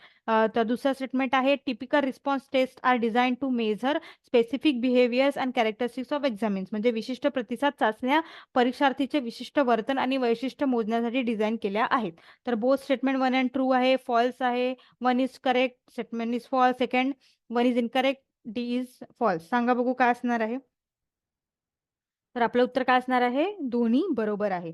तर दुसरं स्टेटमेंट आहे, typical response test are design to measure specific behaviours and characteristics of examinees. म्हणजे विशिष्ट प्रतिसाद चाचण्या परीक्षार्थीचे विशिष्ट वर्तन आणि वैशिष्ट्य मोजण्यासाठी डिझाईन केल्या आहेत. तर बोथ स्टेटमेंट 1 अँड ट्रू आहे, फॉल्स आहे. 1 is correct, statement is false. Second 1 is incorrect, D is false. सांगा बघू काय असणार आहे. तर आपलं उत्तर काय असणार आहे, दोन्ही बरोबर आहे.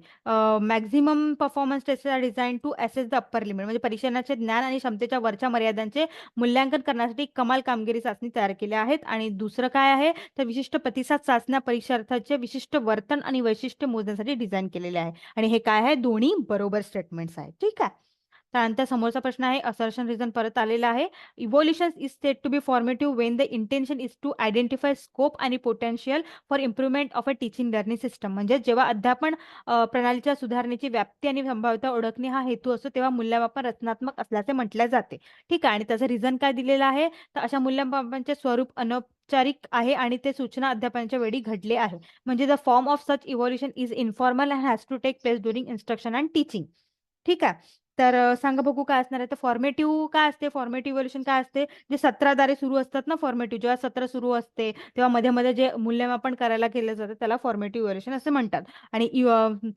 Maximum performance test are design to assess the upper limit. म्हणजे परीक्षणाचे ज्ञान आणि क्षमतेच्या वरच्या मर्यादांचे मूल्यांकन करण्यासाठी कमाल कामगिरी चाचणी तयार केल्या आहेत. आणि दुसरं काय आहे, तर विशिष्ट प्रतिसाद चाचण्या परीक्षार्थाचे विशिष्ट वर्तन आणि वैशिष्ट्य मोजण्यासाठी डिझाईन केलेले आहे. आणि हे काय आहे, दोन्ही बरोबर स्टेटमेंट्स आहेत. ठीक आहे. त्यानंतर समोरचा प्रश्न आहे, असर्शन रिझन परत आलेला आहे. Evolution is said to be formative when the intention is to identify scope आणि potential for improvement of a teaching learning system. म्हणजे जेव्हा अध्यापन प्रणालीच्या सुधारणेची व्याप्ती आणि संभाव्यता ओळखणे हा हेतू असतो, तेव्हा मूल्यमापन रचनात्मक असल्याचे म्हटले जाते. ठीक आहे, आणि त्याचं रिझन काय दिलेलं आहे, तर अशा मूल्यमापनाचे स्वरूप अनौपचारिक आहे आणि ते सूचना अध्यापनाच्या वेळी घडले आहे. म्हणजे the form of such evolution is informal and has to take place during instruction and teaching. ठीक आहे. तर सांगा बघू काय असणार आहे. तर फॉर्मेटिव्ह काय असते, फॉर्मेटिव्ह इव्होल्युशन काय असते, जे सत्राद्वारे सुरू असतात ना. फॉर्मेटिव्ह जेव्हा सत्र सुरू असते तेव्हा मध्ये मध्ये जे मूल्यमापन करायला केलं जातं त्याला फॉर्मेटिव्ह इव्होल्युशन असे म्हणतात. आणि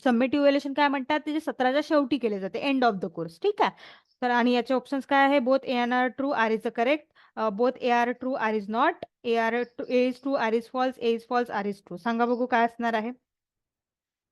सबमिटिव्ह इव्होल्युशन काय म्हणतात, ते जे सत्राच्या शेवटी केले जाते, एंड ऑफ द कोर्स. ठीक आहे. तर आणि याचे ऑप्शन्स काय आहे, both A and R true, R is the correct. Both A R true, R is not. A is true, R is false. A is false, R is true. सांगा बघू काय असणार आहे.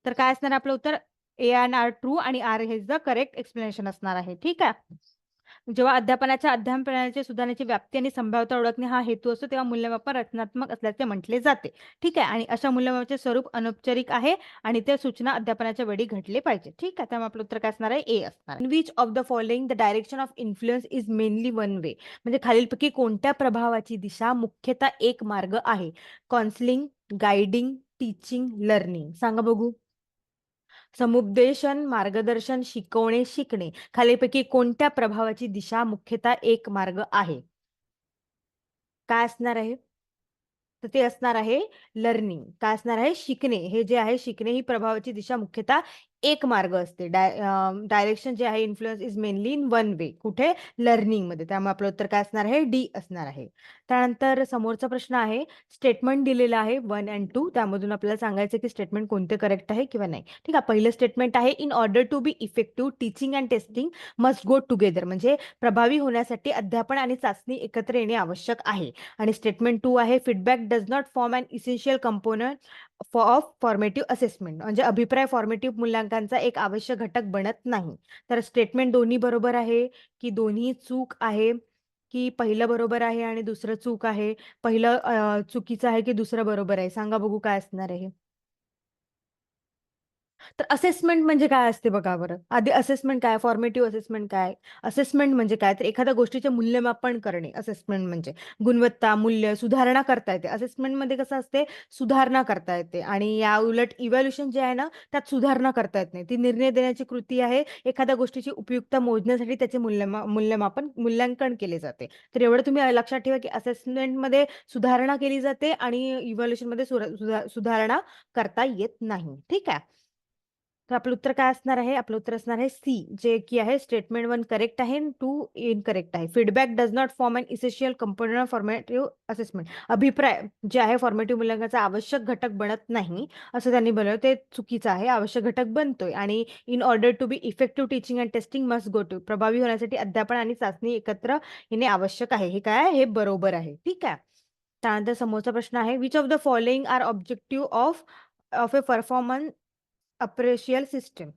तर काय असणार आहे आपलं उत्तर, ए अँड आर ट्रू आणि आर हे द करेक्ट एक्सप्लेनेशन असणार आहे. ठीक आहे. जेव्हा अध्यापनाच्या अध्ययन प्रणालीच्या सुधारण्याची व्याप्ती आणि संभाव्यता ओळखणे हा हेतू असतो, तेव्हा मूल्यमापन रचनात्मक असल्याचे म्हटले जाते. ठीक आहे, आणि अशा मूल्यमापनाचे स्वरूप अनौपचारिक आहे आणि ते सूचना अध्यापनाच्या वेळी घडले पाहिजे. ठीक आहे, त्यामुळे आपलं उत्तर काय असणार आहे, ए असणार आहे. Which of the following the direction of influence is mainly one way. म्हणजे खालीलपैकी कोणत्या प्रभावाची दिशा मुख्यतः एक मार्ग आहे. Counselling, guiding, teaching, learning. सांगा बघू. समुपदेशन, मार्गदर्शन, शिकवणे, शिकणे. खालीलपैकी कोणत्या प्रभावाची दिशा मुख्यतः एक मार्ग आहे. काय असणार आहे, तर ते असणार आहे लर्निंग. काय असणार आहे, शिकणे. हे जे आहे शिकणे ही प्रभावाची दिशा मुख्यतः एक मार्ग असते. डायरेक्शन जे आहे influence is mainly in one way. कुठे, लर्निंग मध्ये. त्यामुळे आपलं उत्तर काय असणार आहे, डी असणार आहे. त्यानंतर समोरचा प्रश्न आहे, स्टेटमेंट दिलेला आहे 1 अँड 2. त्यामधून आपल्याला सांगायचं की स्टेटमेंट कोणते करेक्ट आहे किंवा नाही. ठीक आहे. पहिलं स्टेटमेंट आहे, in order to be effective teaching and testing must go together. म्हणजे प्रभावी होण्यासाठी अध्यापन आणि चाचणी एकत्र येणे आवश्यक आहे. आणि स्टेटमेंट 2 आहे, feedback does not form an essential component of formative assessment. म्हणजे अभिप्राय फॉर्मेटिव्ह मूल्यांकनाचा एक आवश्यक घटक बनत नाही. तर स्टेटमेंट दोन्ही बरोबर आहे की दोन्ही चूक आहे, की पहिलं बरोबर आहे आणि दुसरं चूक आहे. पहिलं चुकीचं आहे की दुसरं बरोबर आहे. सांगा बघू काय असणार आहे. तर असेसमेंट म्हणजे काय असते बघा बरं. आधी असेसमेंट काय, फॉर्मेटिव्ह असेसमेंट काय. असेसमेंट म्हणजे काय, तर एखाद्या गोष्टीचे मूल्यमापन करणे. असेसमेंट म्हणजे गुणवत्ता, मूल्य, सुधारणा करता येते. असेसमेंटमध्ये कसं असते, सुधारणा करता येते. आणि या उलट इव्हॅल्युएशन जे आहे ना, त्यात सुधारणा करता येत नाही. ती निर्णय देण्याची कृती आहे. एखाद्या गोष्टीची उपयुक्तता मोजण्यासाठी त्याचे मूल्यांकन केले जाते. तर एवढं तुम्ही लक्षात ठेवा की असेसमेंटमध्ये सुधारणा केली जाते आणि इव्हॅल्युएशनमध्ये सुधारणा करता येत नाही. ठीक आहे. तर आपलं उत्तर काय असणार आहे, आपलं उत्तर असणार आहे सी, जे की आहे स्टेटमेंट 1 करेक्ट आहे, 2 इनकरेक्ट आहे. Feedback does not form an essential component of formative assessment. अभिप्राय जे आहे फॉर्मेटिव्ह मूल्यांकनाचा आवश्यक घटक बनत नाही असं त्यांनी बनवलं, ते चुकीचं आहे. आवश्यक घटक बनतोय. आणि in order to be effective teaching and testing must go to. प्रभावी होण्यासाठी अध्यापन आणि चाचणी एकत्र येणे आवश्यक आहे. हे काय आहे, हे बरोबर आहे. ठीक आहे. त्यानंतर समोरचा प्रश्न आहे, which of the following are objective of of a performance appraisal system.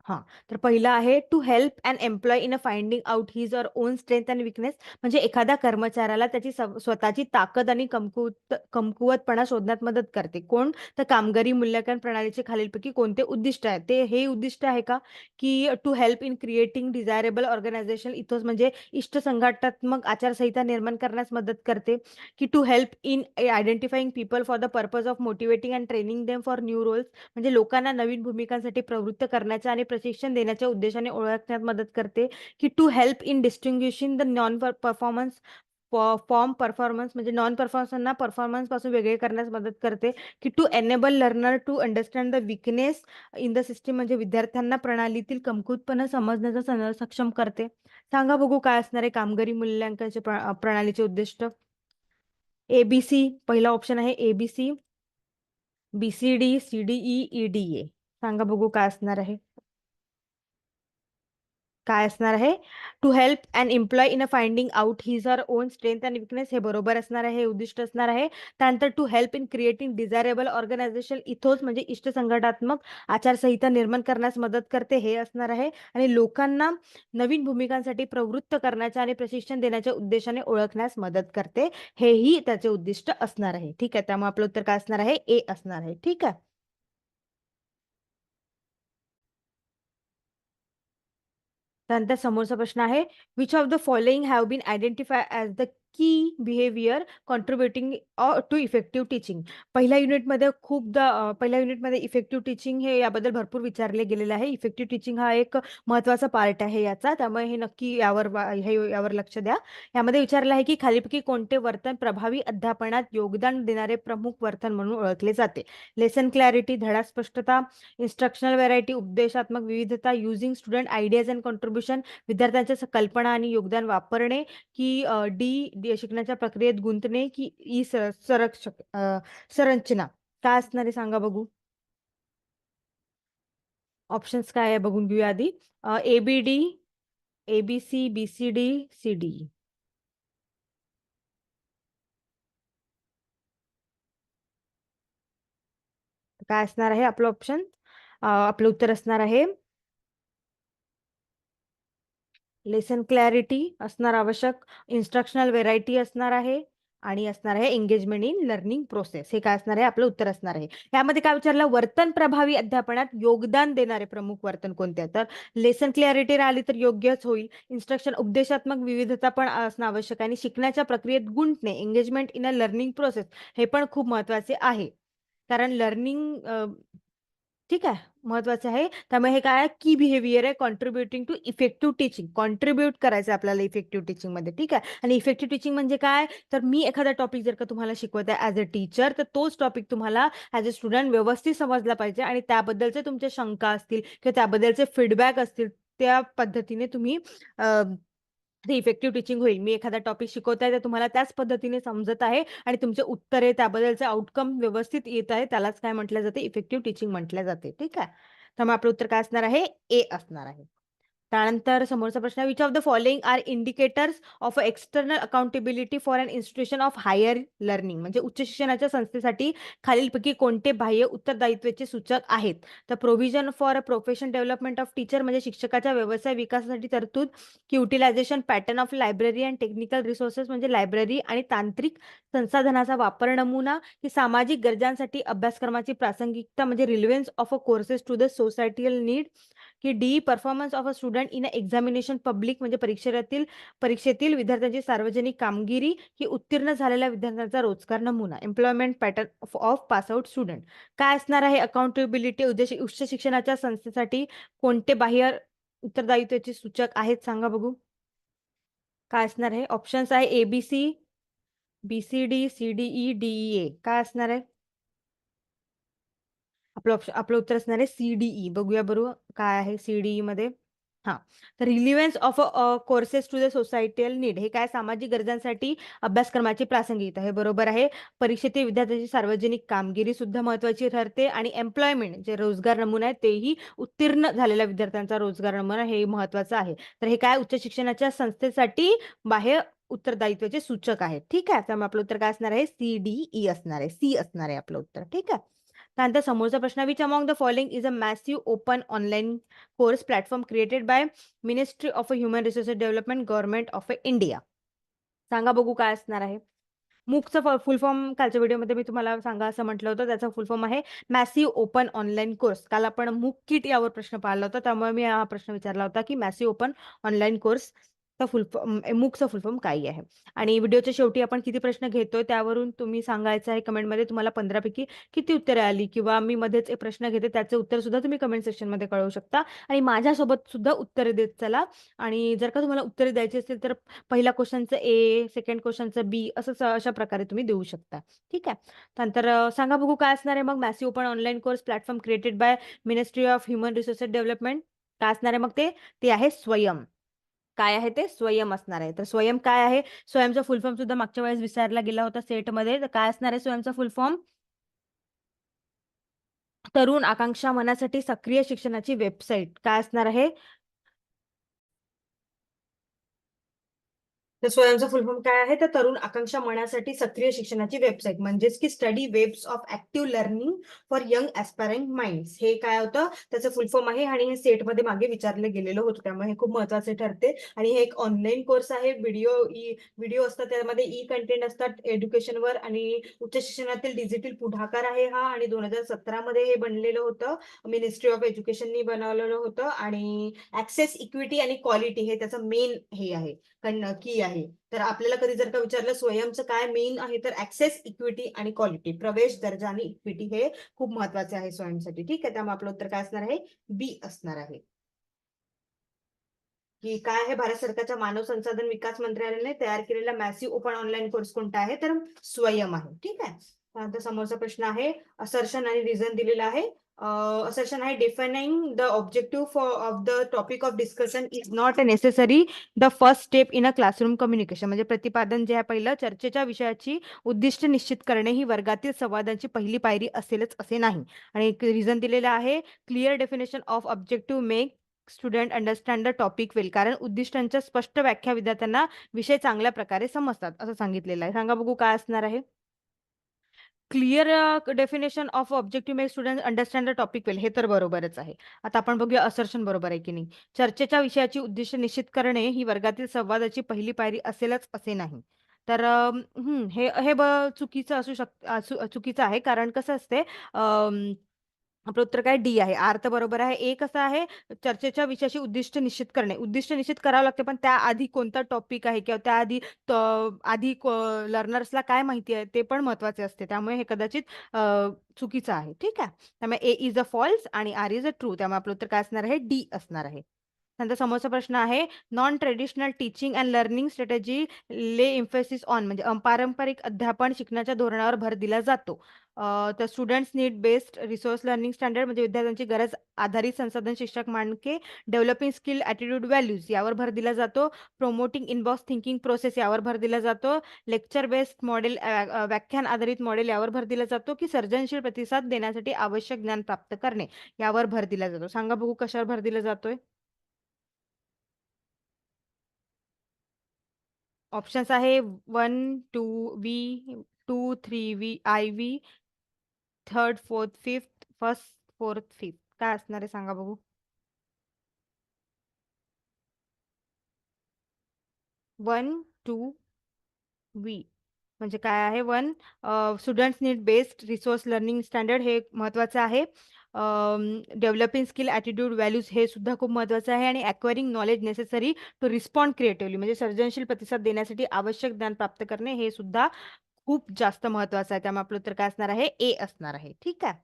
हां, तर पहिलं आहे to help an employee in a finding out his or own strength and weakness. म्हणजे एखाद्या कर्मचाऱ्याला त्याची स्वतःची ताकद आणि कमकुवतपणा शोधण्यात मदत करते. कोण? तर कामगारी मूल्यांकन प्रणालीचे खालीलपैकी कोणते उद्दिष्ट आहे? ते हे उद्दिष्ट आहे का, की to help in creating desirable organisation ethos म्हणजे इष्ट संघटनात्मक आचारसंहिता निर्माण करण्यास मदत करते, की to help in identifying people for the purpose of motivating and training them for new roles. म्हणजे लोकांना नवीन भूमिकांसाठी प्रवृत्त करण्याच्या आणि प्रशिक्षण देण्याच्या उद्देशाने ओळखण्यात मदत करते, की to help in distinguishing the non performance form performance म्हणजे नॉन परफॉर्मन्सना परफॉर्मन्स पासून वेगळे करण्यास मदत करते, की to enable learner to understand the weakness in the system म्हणजे विद्यार्थ्यांना प्रणालीतील कमकुवतपणा समजण्याचा सक्षम करते. सांगा बघू काय असणार आहे कामगारी मूल्यांकनाचे प्रणालीचे उद्दिष्ट. एबीसी पहिला ऑप्शन आहे एबीसी, बीसीडी, सीडीई, ईडीए. सांगा बघू काय असणार आहे. काय असणार आहे? To help an employ in a finding out his or own strength and weakness. हे बरोबर असणार आहे, हे उद्दिष्ट असणार आहे. त्यानंतर to help in creating desirable organisation ethos म्हणजे इष्ट संघटनात्मक आचारसंहिता निर्माण करण्यास मदत करते, हे असणार आहे. आणि लोकांना नवीन भूमिकांसाठी प्रवृत्त करण्याच्या आणि प्रशिक्षण देण्याच्या उद्देशाने ओळखण्यास मदत करते, हेही त्याचे उद्दिष्ट असणार आहे. ठीक आहे, त्यामुळे आपलं उत्तर काय असणार आहे? ए असणार आहे. ठीक आहे. त्यानंतर समोरचा प्रश्न आहे which of the following have been identify as the key behaviour contributing to effective teaching. पहिल्या युनिटमध्ये इफेक्टिव्ह टीचिंग हे याबद्दल भरपूर विचारले गेलेले आहे. इफेक्टिव्ह टीचिंग हा एक महत्त्वाचा पार्ट आहे याचा, त्यामुळे हे नक्की यावर लक्ष द्या. यामध्ये विचारलं आहे की खालीपैकी कोणते वर्तन प्रभावी अध्यापनात योगदान देणारे प्रमुख वर्तन म्हणून ओळखले जाते? लेसन क्लॅरिटी, धडा स्पष्टता, इन्स्ट्रक्शनल व्हेरायटी, उपदेशात्मक विविधता, using student ideas and contribution, विद्यार्थ्यांच्या कल्पना आणि योगदान वापरणे, की डी शिकण्याच्या प्रक्रियेत गुंतणे, की ई संरचना. काय असणार आहे सांगा बघू. ऑप्शन्स काय आहे बघून घेऊया आधी. ABD, ABC, BCD, CD. काय असणार आहे आपलं ऑप्शन? आपलं उत्तर असणार आहे लेसन क्लॅरिटी असणार आवश्यक, इन्स्ट्रक्शनल व्हेरायटी असणार आहे, आणि असणार आहे एंगेजमेंट इन लर्निंग प्रोसेस. हे काय असणार आहे? आपलं उत्तर असणार आहे. यामध्ये काय विचारलं? वर्तन प्रभावी अध्यापनात योगदान देणारे प्रमुख वर्तन कोणते? तर लेसन क्लॅरिटी राहिली तर योग्यच होईल. इन्स्ट्रक्शन उपदेशात्मक विविधता पण असणं आवश्यक आहे, आणि शिकण्याच्या प्रक्रियेत गुंतणे engagement in a learning process हे पण खूप महत्वाचे आहे. कारण लर्निंग ठीक आहे, महत्वाचं आहे. त्यामुळे हे काय की बिहेवियर आहे contributing to effective teaching. Contribute करायचं आपल्याला इफेक्टिव्ह टीचिंग मध्ये. ठीक आहे, आणि इफेक्टिव्ह टीचिंग म्हणजे काय? तर मी एखादा टॉपिक जर का तुम्हाला शिकवत आहे ॲज अ टीचर, तर तोच टॉपिक तुम्हाला ॲज अ स्टुडंट व्यवस्थित समजला पाहिजे, आणि त्याबद्दलचे तुमच्या शंका असतील किंवा त्याबद्दलचे फीडबॅक असतील, त्या पद्धतीने तुम्ही ते इफेक्टिव्ह टीचिंग होईल. मी एखादा टॉपिक शिकवत आहे तर तुम्हाला त्याच पद्धतीने समजत आहे, आणि तुमचे उत्तरे त्याबद्दलचे आउटकम व्यवस्थित येत आहे, त्यालाच काय म्हटलं जाते? इफेक्टिव्ह टीचिंग म्हटलं जाते. ठीक आहे, त्यामुळे आपलं उत्तर काय असणार आहे? ए असणार आहे. त्यानंतर समोरचा प्रश्न, which of the following are indicators of external accountability for an institution of higher learning. म्हणजे उच्च शिक्षणाच्या संस्थेसाठी खालीलपैकी कोणते बाह्य उत्तरदायित्वाचे सूचक आहेत? तर provision for a profession development of teacher म्हणजे शिक्षकाच्या व्यवसाय विकासासाठी तरतूद, की utilisation pattern of library and technical resources म्हणजे लायब्ररी आणि तांत्रिक संसाधनाचा वापर नमुना, की सामाजिक गरजांसाठी अभ्यासक्रमाची प्रासंगिकता म्हणजे relevance of a courses to the societal need, की the performance of a student in a examination public म्हणजे परीक्षेतील विद्यार्थ्यांची सार्वजनिक कामगिरी, की उत्तीर्ण झालेल्या विद्यार्थ्यांचा रोजगार नमुना, employment pattern of pass out student. काय असणार आहे अकाउंटेबिलिटी उच्च शिक्षणाच्या संस्थेसाठी कोणते बाह्य उत्तरदायित्वाचे सूचक आहेत सांगा बघू. काय असणार आहे? ऑप्शन्स आहे एबीसी, बीसीडी, सीडीई, डीईए. काय असणार आहे? आपलं उत्तर असणार आहे सीडीई. बघूया बरोबर काय आहे सीडीई मध्ये. हा, तर relevance of courses to the societal need हे काय? सामाजिक गरजांसाठी अभ्यासक्रमाची प्रासंगिकता, हे बरोबर आहे. परीक्षेतील विद्यार्थ्यांची सार्वजनिक कामगिरी सुद्धा महत्वाची ठरते, आणि एम्प्लॉयमेंट जे रोजगार नमुना आहे तेही उत्तीर्ण झालेल्या विद्यार्थ्यांचा रोजगार नमुना हे महत्वाचं आहे. तर हे काय? उच्च शिक्षणाच्या संस्थेसाठी बाह्य उत्तरदायित्वाचे सूचक आहेत. ठीक आहे, त्यामुळे आपलं उत्तर काय असणार आहे? सीडीई असणार आहे. सी असणार आहे आपलं उत्तर. ठीक आहे, त्यानंतर समोरचा प्रश्न, which among the following is a massive open online course platform created by ministry of human resources development government of India. सांगा बघू काय असणार आहे. मूकचं फुल फॉर्म कालच्या व्हिडिओमध्ये मी तुम्हाला सांगा असं म्हटलं होतं. त्याचा फुल फॉर्म आहे मॅसिव्ह ओपन ऑनलाईन कोर्स. काल आपण मूक किट यावर प्रश्न पाहिला होता, त्यामुळे मी हा प्रश्न विचारला होता की massive open online course full form, मूकचा फुल फॉर्म काय आहे. आणि व्हिडिओच्या शेवटी आपण किती प्रश्न घेतोय त्यावरून तुम्ही सांगायचं आहे कमेंटमध्ये तुम्हाला 15 पैकी किती उत्तरे आली, किंवा मी मध्येच एक प्रश्न घेते त्याचे उत्तर सुद्धा तुम्ही कमेंट सेक्शनमध्ये कळवू शकता. आणि माझ्यासोबत सुद्धा उत्तरे देत चला. आणि जर का तुम्हाला उत्तरे द्यायची असतील तर पहिल्या क्वेश्चनचं ए, सेकंड क्वेश्चनचं बी, असं अशा प्रकारे तुम्ही देऊ शकता. ठीक आहे. त्यानंतर सांगा बघू काय असणार आहे मग massive open online course platform created by ministry of human resources development. काय असणार आहे मग ते आहे स्वयं. काय आहे ते? स्वयं असणार आहे. तर स्वयं काय आहे? स्वयंचा फुल फॉर्म सुद्धा मागच्या वेळेस विचारला गेला होता सेटमध्ये. तर काय असणार आहे स्वयंचा फुल फॉर्म? तरुण आकांक्षा मनासाठी सक्रिय शिक्षणाची वेबसाईट. काय असणार आहे? तर स्वयंचा फुल फॉर्म काय आहे? तर तरुण आकांक्षा मनासाठी सक्रिय शिक्षणाची वेबसाईट, म्हणजेच की study webs of active learning for young aspiring minds. हे काय होतं? त्याचं फुल फॉर्म आहे आणि हे सेटमध्ये मागे विचारलं गेलेलं होतं, त्यामुळे हे खूप महत्वाचे ठरते. आणि हे एक ऑनलाईन कोर्स आहे. व्हिडिओ असतात, त्यामध्ये ई कंटेंट असतात एज्युकेशनवर, आणि उच्च शिक्षणातील डिजिटल पुढाकार आहे हा. आणि 2017 मध्ये हे बनलेलं होतं, मिनिस्ट्री ऑफ एज्युकेशननी बनवलेलं होतं. आणि ऍक्सेस, इक्विटी आणि क्वालिटी हे त्याचं मेन हे आहे, की आहे. तर आपल्याला कधी जर का विचारलं स्वयंचं काय मेन आहे, तर ऍक्सेस, इक्विटी आणि क्वालिटी, प्रवेश, दर्जा आणि इक्विटी हे खूप महत्वाचे आहे स्वयंसाठी. ठीक आहे. त्यामुळे आपलं उत्तर काय असणार आहे? बी असणार आहे. की काय आहे? भारत सरकारच्या मानव संसाधन विकास मंत्रालयाने तयार केलेला मॅसिव्ह ओपन ऑनलाईन कोर्स कोणता आहे? तर स्वयं आहे. ठीक आहे. त्यानंतर समोरचा प्रश्न आहे, असर्शन आणि रिझन दिलेला आहे. असर्शन आहे, defining the objective of the topic of discussion is not necessary the first step in a classroom communication. म्हणजे प्रतिपादन जे आहे पहिलं, चर्चेच्या विषयाची उद्दिष्ट निश्चित करणे ही वर्गातील संवादाची पहिली पायरी असेलच असे नाही. आणि रिझन दिलेला आहे, clear definition of objective make student understand the topic well. कारण उद्दिष्टांच्या स्पष्ट व्याख्या विद्यार्थ्यांना विषय चांगल्या प्रकारे समजतात असं सांगितलेलं आहे. सांगा बघू काय असणार आहे? Clear definition of objective make student understand the topic well, हे तर बरोबरच आहे. आता आपण बघूया असर्शन बरोबर आहे की नाही. चर्चेच्या विषयाची उद्दिष्ट निश्चित करणे ही वर्गातील संवादाची पहिली पायरी असेलच असे नाही. तर हे हे चुकीचं असू चुकीचं आहे. कारण कसं असते, आपलं उत्तर काय? डी आहे. अर्थ बरोबर आहे. ए कसं आहे? चर्चेच्या विषयाची उद्दिष्ट निश्चित करणे. उद्दिष्ट निश्चित करावं लागते, पण त्याआधी कोणता टॉपिक आहे किंवा त्याआधी आधी लर्नर्सला काय माहिती आहे ते पण महत्वाचे असते. त्यामुळे हे कदाचित चुकीचं आहे. ठीक आहे. त्यामुळे ए इज अ फॉल्स आणि आर इज अ ट्रू. त्यामुळे आपलं उत्तर काय असणार आहे? डी असणार आहे. नंतर समोरचा प्रश्न आहे, non traditional teaching and learning strategy ले इम्फेसिस ऑन. म्हणजे अपारंपरिक अध्यापन शिकण्याच्या धोरणावर भर दिला जातो. तर students need based resource learning standard, म्हणजे विद्यार्थ्यांची गरज आधारित संसाधन शिक्षक मानके, डेव्हलपिंग स्किल ॲटिट्यूड व्हॅल्यूज यावर भर दिला जातो. प्रोमोटिंग इनबॉक्स थिंकिंग प्रोसेस यावर भर दिला जातो. लेक्चर बेस्ड मॉडेल, व्याख्यान आधारित मॉडेल यावर भर दिला जातो. की सर्जनशील प्रतिसाद देण्यासाठी आवश्यक ज्ञान प्राप्त करणे यावर भर दिला जातो. सांगा बघू कशावर भर दिला जातोय? ऑप्शन्स आहे 1, 2, V, 2, 3, V, I, V, third, fourth, fifth, first, fourth, fifth. काय असणार आहे सांगा बघू? 1, 2, व्ही. म्हणजे काय आहे? 1, students need based resource learning standard, हे महत्वाचं आहे. डेव्हलपिंग स्किल ॲटिट्यूड व्हॅल्यूज हे सुद्धा खूप महत्वाचं आहे. आणि acquiring knowledge necessary to respond creatively, म्हणजे सर्जनशील प्रतिसाद देण्यासाठी आवश्यक ज्ञान प्राप्त करणे हे सुद्धा खूप जास्त महत्वाचं आहे. त्यामुळे आपलं उत्तर काय असणार आहे? ए असणार आहे. ठीक आहे.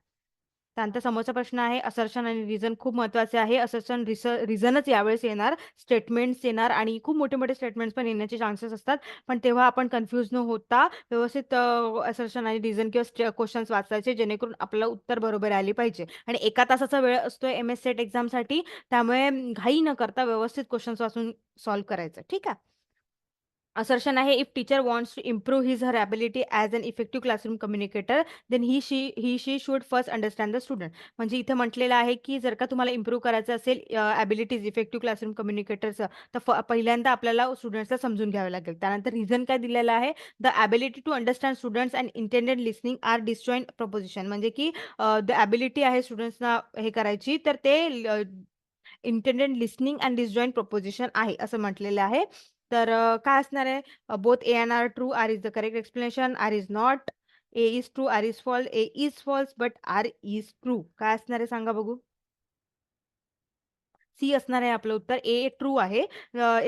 त्यानंतर समोरचा प्रश्न आहे, असर्शन आणि रिझन खूप महत्वाचे आहे. असर्शन, रिझनच यावेळेस येणार, स्टेटमेंट्स येणार, आणि खूप मोठे मोठे स्टेटमेंट्स पण येण्याचे चान्सेस असतात. पण तेव्हा आपण कन्फ्यूज न होता व्यवस्थित असर्शन आणि रिझन किंवा क्वेश्चन्स वाचायचे, जेणेकरून आपल्याला उत्तर बरोबर आली पाहिजे. आणि एका तासाचा वेळ असतोय MS सेट एक्झामसाठी, त्यामुळे घाई न करता व्यवस्थित क्वेश्चन्स वाचून सॉल्व्ह करायचं. ठीक आहे. असर्शन आहे, if teacher wants to improve his her ability as an effective classroom communicator then he she should first understand the student. म्हणजे इथे म्हटलेलं आहे की जर का तुम्हाला इम्प्रूव्ह करायचं असेल ॲबिलिटीज इफेक्टिव्ह क्लासरूम कम्युनिकेटरचं, तर पहिल्यांदा आपल्याला स्टुडंट्सला समजून घ्यावं लागेल. त्यानंतर रिझन काय दिलेलं आहे, the ability to understand students and intended listening are disjoint proposition. म्हणजे की द ॲबिलिटी आहे स्टुडंट्सना हे करायची, तर ते intended listening and disjoint proposition आहे असं म्हटलेलं आहे. तर काय असणार आहे, both A and R true, R is the correct explanation, R is not, A is true, R is false, A is false but R is true. काय असणार आहे सांगा बघू. सी असणार आहे आपलं उत्तर. ए ट्रू आहे.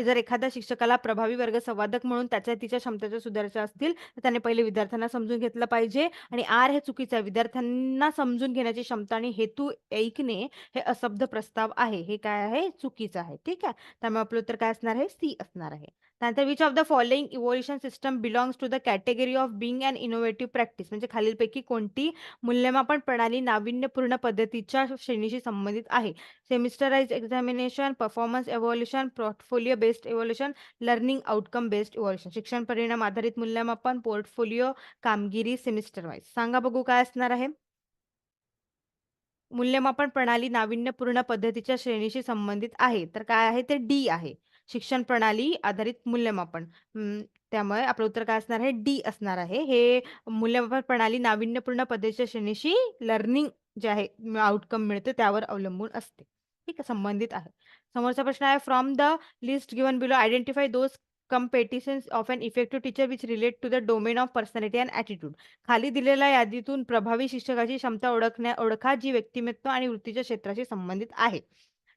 जर एखाद्या शिक्षकाला प्रभावी वर्ग संवादक म्हणून त्याच्या तिच्या क्षमतेच्या सुधारायच्या असतील, तर त्याने पहिले विद्यार्थ्यांना समजून घेतलं पाहिजे. आणि आर हे चुकीचं आहे. विद्यार्थ्यांना समजून घेण्याची क्षमता आणि हेतू ऐकणे हे अशब्द प्रस्ताव आहे. हे काय आहे, चुकीचं आहे. ठीक आहे. त्यामुळे आपलं उत्तर काय असणार आहे, सी असणार आहे. त्यानंतर which of the following evolution system belongs to the category of being and innovative practice. म्हणजे खालीलपैकी कोणती मूल्यमापन प्रणाली नाविन्यपूर्ण पद्धतीच्या श्रेणीशी संबंधित आहे. Semesterized examination, performance evaluation, portfolio based evaluation, learning outcome based evaluation. शिक्षण परिणाम आधारित मूल्यमापन, पोर्टफोलिओ, कामगिरी, सेमिस्टर वाईज. सांगा बघू काय असणार आहे. मूल्यमापन प्रणाली नाविन्यपूर्ण पद्धतीच्या श्रेणीशी संबंधित आहे. तर काय आहे ते डी आहे. शिक्षण प्रणाली आधारित मूल्यमापन. त्यामुळे आपलं उत्तर काय असणार आहे, डी असणार आहे. हे मूल्यमापन प्रणाली नाविन्यपूर्ण पद्धतीच्या श्रेणीशी लर्निंग जे आहे आउटकम मिळते त्यावर अवलंबून असते. ठीक आहे, संबंधित आहे. समोरचा प्रश्न आहे, from the list given below identify those competitions of an effective teacher which relate to the domain of personality and attitude. खाली दिलेल्या यादीतून प्रभावी शिक्षकाची क्षमता ओळखा जी व्यक्तिमत्व आणि वृत्तीच्या क्षेत्राशी संबंधित आहे.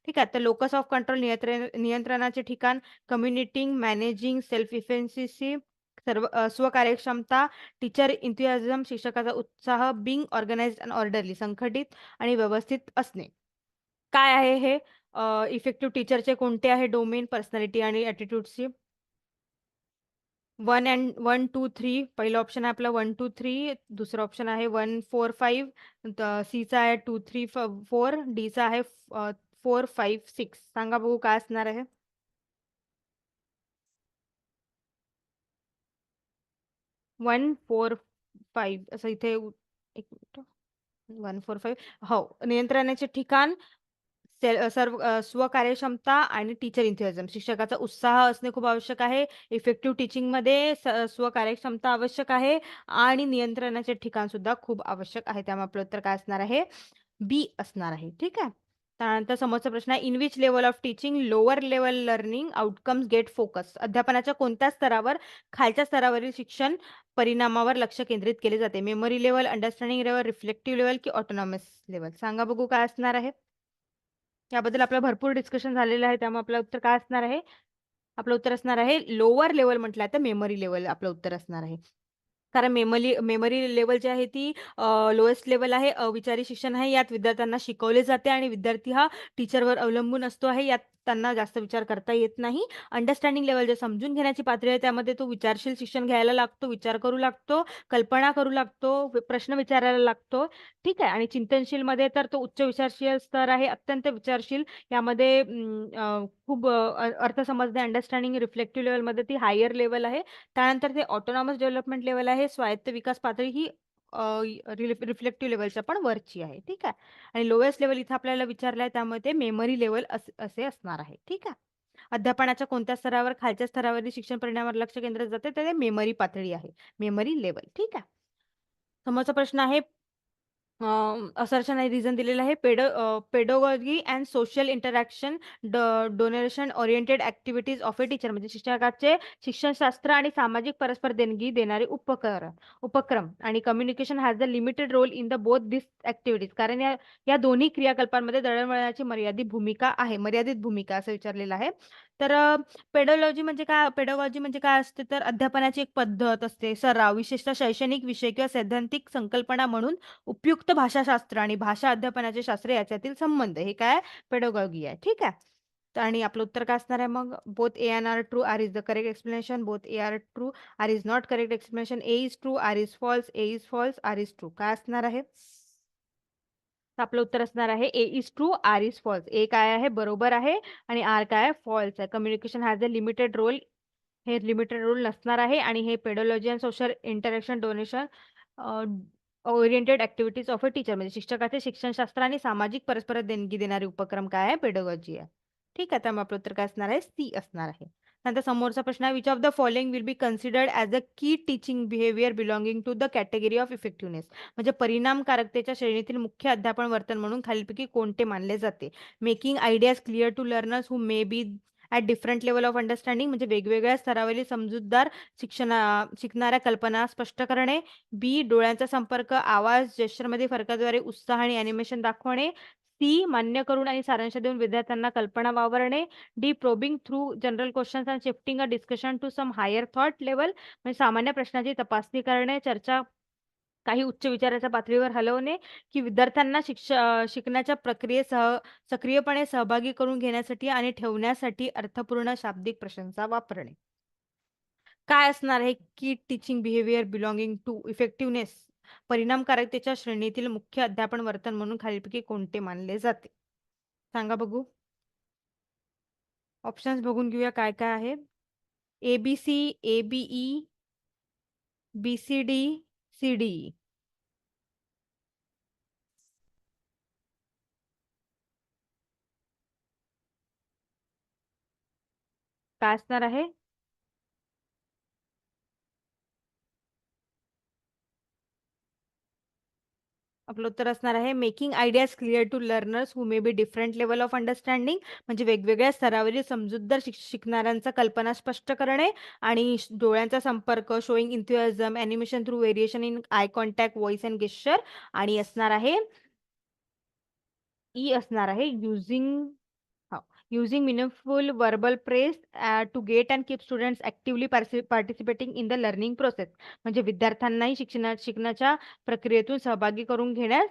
ठीक आहे. तर लोकस ऑफ कंट्रोल नियंत्रणाचे ठिकाण, कम्युनिटिंग, मॅनेजिंग, सेल्फ इफिशियन्सी, स्वकार्यक्षमता, टीचर इंथुझिझम, शिक्षकाचा उत्साह, बिंग ऑर्गनाइज्ड अँड ऑर्डरली, संघटित आणि व्यवस्थित असणे. काय आहे हे इफेक्टिव्ह टीचरचे कोणते आहे डोमेन, पर्सनॅलिटी आणि ॲटिट्यूडची. 1 अँड 1, 2, 3 पहिलं ऑप्शन आहे आपलं 1, 2, 3. दुसरं ऑप्शन आहे 1, 4, 5. सीचा आहे 2, 3, 4. डीचा आहे 4, 5, 6. सांगा बघू काय असणार आहे. 1, 4, 5 असं इथे एक मिनिट. 1, 4, 5. हो, नियंत्रणाचे ठिकाण, स्वकार्यक्षमता आणि टीचर इंथुझिझम. शिक्षकाचा उत्साह असणे खूप आवश्यक आहे. इफेक्टिव्ह टीचिंगमध्ये स्वकार्यक्षमता आवश्यक आहे आणि नियंत्रणाचे ठिकाण सुद्धा खूप आवश्यक आहे. त्यामुळे आपलं उत्तर काय असणार आहे, बी असणार आहे. ठीक आहे. त्यानंतर समोरचा प्रश्न आहे, in which level of teaching lower level learning outcomes get focus. अध्यापनाच्या कोणत्या स्तरावर खालच्या स्तरावरील शिक्षण परिणामावर लक्ष केंद्रित केले जाते. Memory level, understanding level, reflective level की ऑटोनॉमस लेवल. सांगा बघू काय असणार आहे. याबद्दल आपलं भरपूर डिस्कशन झालेलं आहे. त्यामुळे आपलं उत्तर काय असणार आहे, आपलं उत्तर असणार आहे लोअर लेवल. म्हटलं तर मेमरी लेवल आपलं उत्तर असणार आहे. कारण मेमरी मेमरी लेवल जी आहे ती लोएस्ट लेवल आहे. अविचारी शिक्षण आहे. यात विद्यार्थ्यांना शिकवले जाते आणि विद्यार्थी हा टीचरवर अवलंबून असतो आहे. यात त्यांना जास्त विचार करता येत नाही. अंडरस्टँडिंग लेवल जे समजून घेण्याची पातळी आहे त्यामध्ये तो विचारशील शिक्षण घ्यायला लागतो, विचार करू लागतो, कल्पना करू लागतो, प्रश्न विचारायला लागतो. ठीक आहे. आणि चिंतनशीलमध्ये तर तो उच्च विचारशील स्तर आहे, अत्यंत विचारशील. यामध्ये खूप अर्थ समजणे, अंडरस्टँडिंग, रिफ्लेक्टिव्ह लेवलमध्ये ती हायर लेवल आहे. त्यानंतर ते ऑटोनॉमस डेव्हलपमेंट लेवल आहे. स्वायत्त विकास पातळी ही रिफ्लेक्टिव्ह लेवलच्या पण वरची आहे. ठीक आहे. आणि लोएस्ट लेवल इथं आपल्याला विचारलं आहे त्यामुळे ते मेमरी लेवल असे असणार आहे. ठीक आहे. अध्यापनाच्या कोणत्या स्तरावर खालच्या स्तरावरील शिक्षण परिणामावर लक्ष केंद्रित जाते, तर ते मेमरी पातळी आहे, मेमरी लेवल. ठीक आहे. समोरचा प्रश्न आहे, असर्शन आणि रिझन दिलेलं आहे. Pedagogy and social interaction donation oriented activities of a teacher. म्हणजे शिक्षकाचे शिक्षणशास्त्र आणि सामाजिक परस्पर देणगी देणारे उपक्रम आणि communication has the limited role in the both this activities. कारण या या दोन्ही क्रियाकल्पांमध्ये दळणवळणाची मर्यादित भूमिका असं विचारलेलं आहे. तर पेडोलॉजी म्हणजे काय असते, तर अध्यापनाची एक पद्धत असते, सराव, विशेषतः शैक्षणिक विषय किंवा सैद्धांतिक संकल्पना म्हणून उपयुक्त भाषाशास्त्र आणि भाषा अध्यापनाचे शास्त्र याच्यातील संबंध, हे काय पेडोगॉजी आहे. ठीक आहे. आणि आपलं उत्तर काय असणार आहे मग, both A and R true, R is the correct explanation, both A R true, R is not correct explanation, A is true, R is false, A is false, R is true. काय असणार आहे, तर आपलं उत्तर असणार आहे A is true, R is false. A काय आहे, बरोबर आहे, आणि आर काय आहे, फॉल्स आहे. Communication has a limited role हे लिमिटेड रोल नसणार आहे आणि हे pedology and social interaction donation oriented activities of a teacher, म्हणजे शिक्षकाचे शिक्षणशास्त्र आणि सामाजिक परस्पर देणगी देणारे उपक्रम काय आहे, पेडोलॉजी आहे. ठीक आहे, त्यामुळे आपलं उत्तर काय असणार आहे, सी असणार आहे. नंतर समोरचा प्रश्न आहे, which of the following will be considered as a key teaching behaviour belonging to the category of effectiveness, म्हणजे परिणामकारकतेच्या श्रेणीतील मुख्य अध्यापन वर्तन म्हणून खालीलपैकी कोणते मानले जाते. Making ideas clear to learners who may be at different level of understanding, म्हणजे वेगवेगळ्या स्तरावरील समजूतदार शिकणाऱ्या कल्पना स्पष्ट करणे. बी, डोळ्यांचा संपर्क, आवाज, जेस्चरमध्ये फरकाद्वारे उत्साह आणि अॅनिमेशन दाखवणे. सी, मान्य करून आणि सारांश देऊन विद्यार्थ्यांना कल्पना वावरणे. D, probing through general questions and shifting a discussion to some higher thought level, म्हणजे सामान्य प्रश्नाची तपासणी करणे, चर्चा काही उच्च विचाराच्या पातळीवर हलवणे. की विद्यार्थ्यांना शिकण्याच्या प्रक्रियेसह सक्रियपणे सहभागी करून घेण्यासाठी आणि ठेवण्यासाठी अर्थपूर्ण शाब्दिक प्रशंसा वापरणे. काय असणार आहे key teaching behaviour belonging to effectiveness, परिणामकारकतेच्या श्रेणीतील मुख्य अध्यापन वर्तन म्हणून खालीलपैकी कोणते मानले जाते. सांगा बघू. ऑप्शन्स बघून घेऊया काय काय आहे. ABC, ABE, BCD, CDE. काय असणार आहे. आपलं उत्तर असणार आहे making ideas clear to learners who may be different level of understanding, म्हणजे वेगवेगळ्या स्तरावरील समजूतदार शिकणाऱ्यांचा कल्पना स्पष्ट करणे आणि डोळ्यांचा संपर्क, showing enthusiasm, animation through variation in eye contact, voice and gesture. आणि असणार आहे ई असणार आहे using using meaningful verbal praise to get and keep students actively participating in the learning process, म्हणजे विद्यार्थ्यांनाही शिकण्याच्या प्रक्रियेतून सहभागी करून घेण्यास,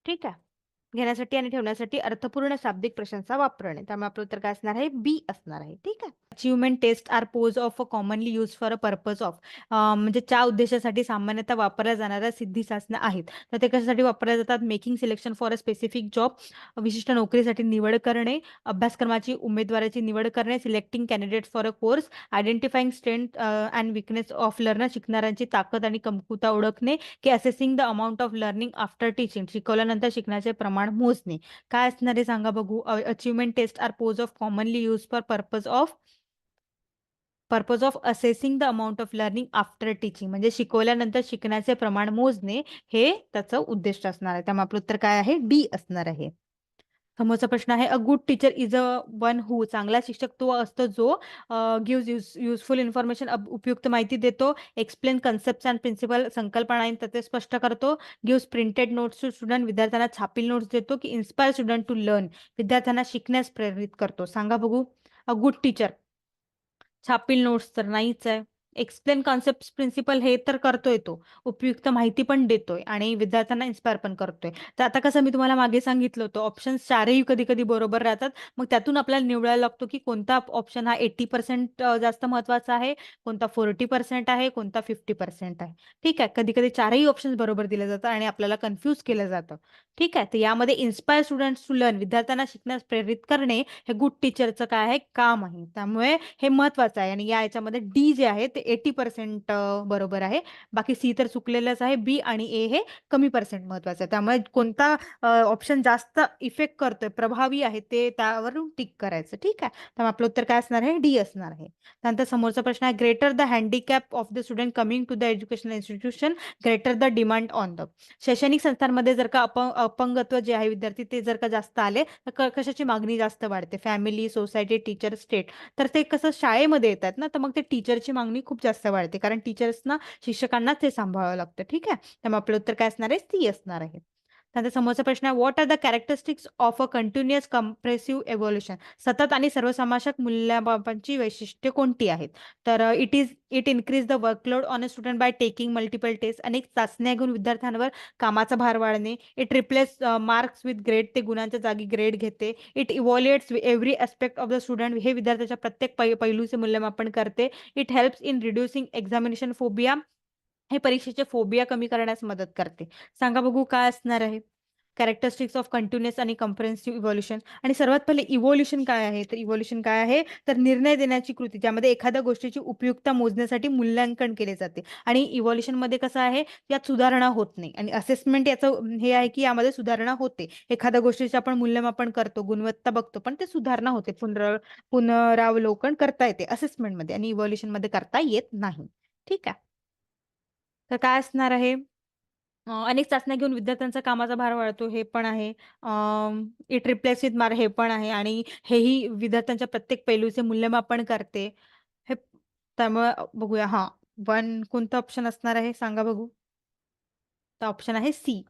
ठीक आहे, घेण्यासाठी आणि ठेवण्यासाठी अर्थपूर्ण शाब्दिक प्रशंसा वापरणे. त्यामुळे आपलं उत्तर काय असणार आहे, बी असणार आहे. ठीक आहे. Achievement test are pose of a commonly use for a purpose of, म्हणजे च्या उद्देशासाठी सामान्यतः वापरल्या जाणाऱ्या सिद्धी चाचण्या आहेत. तर ते कशासाठी वापरल्या जातात, making selection for a specific job, विशिष्ट नोकरीसाठी निवड करणे, अभ्यासक्रमाची उमेदवाराची निवड करणे, selecting candidate for a course, identifying strength and weakness of learner, शिकणाऱ्यांची ताकद आणि कमकुवता ओळखणे, की assessing the amount of learning after teaching, शिकवल्यानंतर शिकण्याचे प्रमाण मोजणे. काय असणार आहे सांगा बघू. Achievement test are pose of commonly use for purpose of assessing the amount of learning after teaching, म्हणजे शिकवल्यानंतर शिकण्याचे प्रमाण मोजणे हे त्याचं उद्दिष्ट असणार आहे. त्यामुळे आपलं उत्तर काय आहे, डी असणार आहे. समोरचा प्रश्न आहे, a good teacher is a one who, चांगला शिक्षक तो असतो जो गिव्स युजफुल इन्फॉर्मेशन, उपयुक्त माहिती देतो, एक्सप्लेन कन्सेप्ट अँड प्रिन्सिपल, संकल्पना आणि तत्त्वे स्पष्ट करतो, gives printed notes to student, विद्यार्थ्यांना छापील नोट्स देतो, की इन्स्पायर स्टुडंट टू लर्न, विद्यार्थ्यांना शिकण्यास प्रेरित करतो. सांगा बघू. अ गुड टीचर, छापील नोट्स तर नाहीच आहे. एक्सप्लेन कॉन्सेप्ट प्रिन्सिपल हे तर करतोय तो, उपयुक्त माहिती पण देतोय आणि विद्यार्थ्यांना इन्स्पायर पण करतोय. तर आता कसं मी तुम्हाला मागे सांगितलं होतं, ऑप्शन चारही कधी कधी बरोबर राहतात. मग त्यातून आपल्याला निवडायला लागतो की कोणता ऑप्शन हा 80% जास्त महत्वाचा आहे, कोणता 40% आहे, कोणता 50% आहे. ठीक आहे, कधी कधी चारही ऑप्शन बरोबर दिले जातात आणि आपल्याला कन्फ्यूज केलं जातं. ठीक आहे, तर यामध्ये इन्स्पायर स्टुडंट्स टू लर्न, विद्यार्थ्यांना शिकण्यास प्रेरित करणे, हे गुड टीचरचं काय आहे, काम आहे. त्यामुळे हे महत्वाचं आहे आणि या याच्यामध्ये डी जे आहे ते 80% बरोबर आहे. बाकी सी तर चुकलेलंच आहे. बी आणि ए हे कमी पर्सेंट महत्वाचं आहे. त्यामुळे कोणता ऑप्शन जास्त इफेक्ट करतोय, प्रभावी आहे, ते त्यावरून टिक करायचं. ठीक आहे, त्यामुळे आपलं उत्तर काय असणार आहे, डी असणार आहे. त्यानंतर समोरचा प्रश्न आहे, greater the handicap of the student coming to the educational institution, greater the demand on the, शैक्षणिक संस्थांमध्ये जर का अपंगत्व जे आहे विद्यार्थी ते जर का जास्त आले तर कशाची मागणी जास्त वाढते, फॅमिली, सोसायटी, टीचर, स्टेट. तर ते कसं शाळेमध्ये येतात ना, तर मग ते टीचरची मागणी खूप जास्त वाढते, कारण टीचर्सना, शिक्षकांना ते सांभाळावं लागतं. ठीक आहे, त्यामुळे आपलं उत्तर काय असणार आहे, सी असणार आहे. त्यानंतर समोरचा प्रश्न आहे, what are the characteristics of a continuous comprehensive evaluation, सतत आणि सर्वसमावेशक मूल्यमापनाची वैशिष्ट्ये कोणती आहेत. तर it increase the workload on a student by taking multiple test, अनेक चाचण्या घेऊन विद्यार्थ्यांवर कामाचा भार वाढणे. It replace marks with grade, ते गुणांच्या जागी ग्रेड घेते. It evaluates every aspect of the student, हे विद्यार्थ्याच्या प्रत्येक पैलूचे मूल्यमापन करते. It helps in reducing examination phobia, हे परीक्षेचे फोबिया कमी करण्यास मदत करते. सांगा बघू काय असणार आहे. कॅरेक्टरिस्टिक्स ऑफ कंटिन्युअस आणि कम्प्रेहेन्सिव्ह इव्होल्युशन. आणि सर्वात पहिले इव्होल्युशन काय आहे, तर इव्होल्युशन काय आहे, तर निर्णय देण्याची कृती ज्यामध्ये एखाद्या गोष्टीची उपयुक्तता मोजण्यासाठी मूल्यांकन केले जाते. आणि इव्होल्युशन मध्ये कसं आहे, यात सुधारणा होत नाही. आणि असेसमेंट याचं हे आहे की यामध्ये सुधारणा होते. एखाद्या गोष्टीचे आपण मूल्यमापन करतो, गुणवत्ता बघतो, पण ते सुधारणा होते, पुनरावलोकन करता येते असेसमेंटमध्ये, आणि इव्होल्युशन मध्ये करता येत नाही. ठीक आहे. तर काय असणार आहे, अनेक चाचण्या घेऊन विद्यार्थ्यांचा कामाचा भार वाढतो, हे पण आहे. इट रिप्लेस विथ मार्क, हे पण आहे. आणि हेही विद्यार्थ्यांच्या प्रत्येक पैलूचे मूल्यमापन करते. हे त्यामुळे बघूया, हा वन कोणतं ऑप्शन असणार आहे सांगा बघू. तर ऑप्शन आहे सी.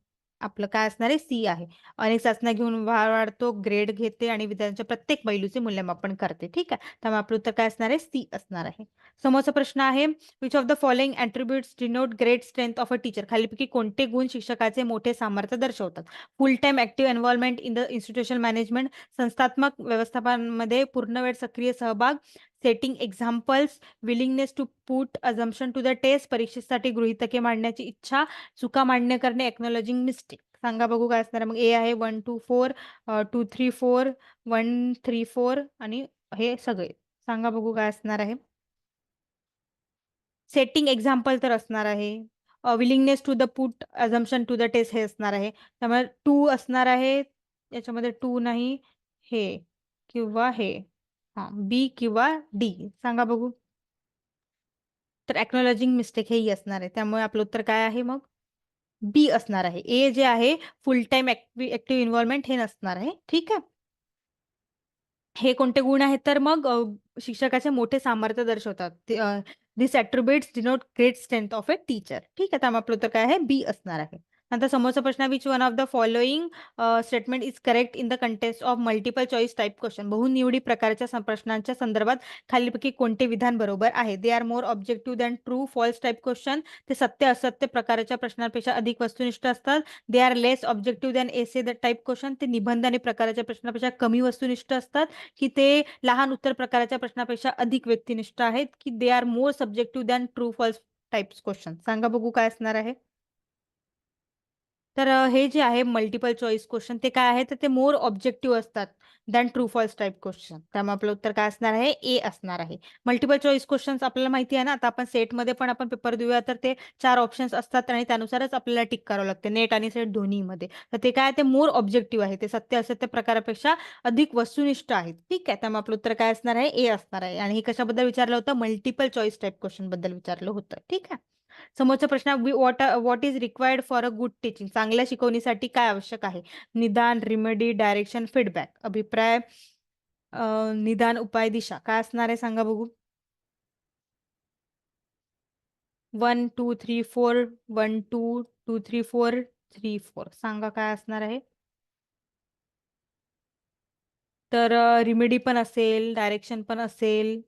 आपलं काय असणार आहे, सी आहे. अनेक चाचण्या घेऊन भार वाढतो, ग्रेड घेते आणि विद्यार्थ्यांच्या प्रत्येक पैलूचे मूल्यमापन करते. ठीक आहे. त्यामुळे आपलं उत्तर काय असणार आहे, सी असणार आहे. समोरचा प्रश्न आहे, which of the following attributes denote great strength of a teacher. खालीपैकी कोणते गुण शिक्षकाचे मोठे सामर्थ्य दर्शवतात. Full time active involvement in the institution management, संस्थात्मक व्यवस्थापनामध्ये पूर्णवेळ सक्रिय सहभाग, setting examples, willingness to put assumption to the test, परीक्षेसाठी गृहीतके मांडण्याची इच्छा, चुका मान्य करणे, एक्नॉलॉजिंग मिस्टेक. सांगा बघू काय असणार आहे. मग ए आहे 1 2 4, 2 3 4, 1 3 4 आणि हे सगळे. सांगा बघू काय असणार आहे. सेटिंग एक्झाम्पल तर असणार आहे. Willingness to the put assumption to the test हे असणार आहे. त्यामुळे 2 असणार आहे. याच्यामध्ये 2 नाही, हे किंवा हे. हा, बी किंवा डी. सांगा बघू. तर एक्नॉलॉजिंग मिस्टेक हेही असणार आहे. त्यामुळे आपलं उत्तर काय आहे मग, बी असणार आहे. ए जे आहे फुल टाइम ऍक्टिव्ह इन्व्हॉल्वमेंट हे नसणार आहे. ठीक आहे. हे कोणते गुण आहेत, तर मग शिक्षकाचे मोठे सामर्थ्य दर्शवतात. This attributes denote great strength of a teacher. ठीक आहे. त्यामुळे आपलं उत्तर काय आहे, बी असणार आहे. नंतर समोरचा प्रश्न, which one of the following statement is correct in the context of multiple choice type question. बहुनिवडी प्रकारच्या प्रश्नांच्या संदर्भात खालीलपैकी कोणते विधान बरोबर आहे. They are more objective than true false type question. ते सत्य असत्य प्रकारच्या प्रश्नांपेक्षा अधिक वस्तुनिष्ठ असतात. They are less objective than essay the type question. ते निबंध आणि प्रकारच्या प्रश्नापेक्षा कमी वस्तुनिष्ठ असतात. की ते लहान उत्तर प्रकाराच्या प्रश्नापेक्षा अधिक व्यक्तिनिष्ठ आहेत. की they are more subjective than true false types question. सांगा बघू काय असणार आहे. तर हे जे आहे मल्टिपल चॉईस क्वेश्चन, ते काय आहे, तर ते मोर ऑब्जेक्टिव्ह असतात than true false type question. त्यामुळे आपलं उत्तर काय असणार आहे, ए असणार आहे. मल्टिपल चॉईस क्वेश्चन्स आपल्याला माहिती आहे ना, आता आपण सेटमध्ये पण आपण पेपर देऊया तर ते 4 ऑप्शन्स असतात आणि त्यानुसारच आपल्याला टिक करावं लागते, नेट आणि सेट दोन्हीमध्ये. तर ते काय, ते मोर ऑब्जेक्टिव्ह आहे, ते सत्य असत्य प्रकारापेक्षा अधिक वस्तुनिष्ठ आहेत. ठीक आहे. त्यामुळे आपलं उत्तर काय असणार आहे, ए असणार आहे. आणि हे कशाबद्दल विचारलं होतं, मल्टिपल चॉईस टाईप क्वेश्चन बद्दल विचारलं होतं. ठीक आहे. समोरचा प्रश्न, what is required for a good teaching. चांगल्या शिकवणीसाठी काय आवश्यक आहे. निदान, रिमेडी, डायरेक्शन, फीडबॅक. अभिप्राय, निदान, उपाय, दिशा. काय असणार आहे सांगा बघू. 1 2 3 4, 1 2 2 3 4 3 4. सांगा काय असणार आहे. तर रिमेडी पण असेल, डायरेक्शन पण असेल.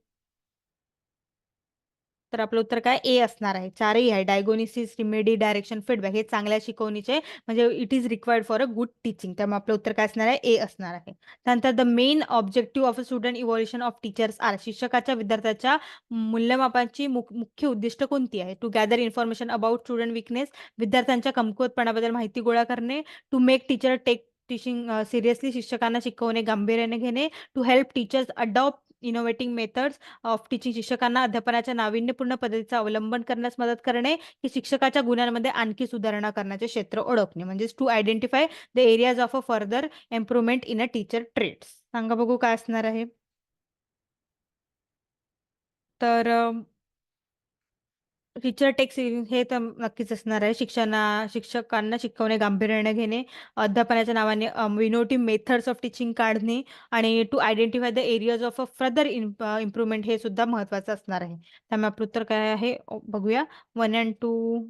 तर आपलं उत्तर काय, ए असणार आहे. चारही आहे, डायगोनिसिस, रिमेडी, डायरेक्शन, फीडबॅक. हे चांगल्या शिकवणीचे म्हणजे it is required for a good teaching. त्यामुळे आपलं उत्तर काय असणार आहे, ए असणार आहे. त्यानंतर the main objective of a student evaluation of teachers are. शिक्षकाच्या विद्यार्थ्याच्या मूल्यमापनाची मुख्य उद्दिष्ट कोणती आहे. To gather information about student weakness. विद्यार्थ्यांच्या कमकुवतपणाबद्दल माहिती गोळा करणे. To make teacher take teaching seriously. शिक्षकांना शिकवणे गांभीर्याने घेणे. To help teachers adopt innovating methods of teaching. शिक्षकांना अध्यापनाच्या नाविन्यपूर्ण पद्धतीचं अवलंबन करण्यास मदत करणे. की शिक्षकाच्या गुणांमध्ये आणखी सुधारणा करण्याचे क्षेत्र ओळखणे. म्हणजे to identify the areas of a further improvement in a teacher traits. सांगा बघू काय असणार आहे. तर टीचर टेक्स हे तर नक्कीच असणार आहे. शिक्षकांना शिकवणे गांभीर्याने घेणे, अध्यापनाच्या नावाने विनोटिव्ह मेथड्स ऑफ टीचिंग काढणे आणि to identify the areas of a further improvement हे सुद्धा महत्त्वाचं असणार आहे. त्यामुळे आपलं उत्तर काय आहे बघूया. 1 आणि 2.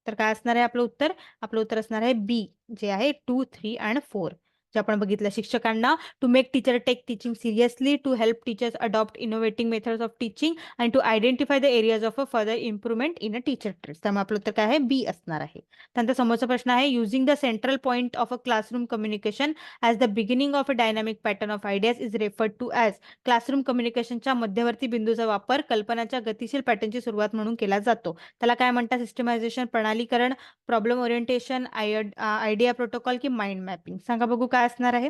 तर काय असणार आहे आपलं उत्तर. आपलं उत्तर असणार आहे बी, जे आहे 2 3 आणि 4. जे आपण बघितलं, शिक्षकांना to make teacher take teaching seriously, to help teachers adopt innovating methods of teaching आणि to identify the areas of a further improvement in a teacher traits. त्यामुळे आपलं उत्तर काय आहे, बी असणार आहे. त्यानंतर समोरचा प्रश्न आहे, using the central point of a classroom communication as the beginning of a dynamic pattern of ideas is referred to as. Classroom कम्युनिकेशनच्या मध्यवर्ती बिंदूचा वापर कल्पनाच्या गतिशील पॅटर्नची सुरुवात म्हणून केला जातो. त्याला काय म्हणतात, सिस्टमायझेशन, प्रणालीकरण, प्रॉब्लेम ओरिएंटेशन, आयडिया प्रोटोकॉल की माइंड मॅपिंग. सांगा बघू काय असणार आहे.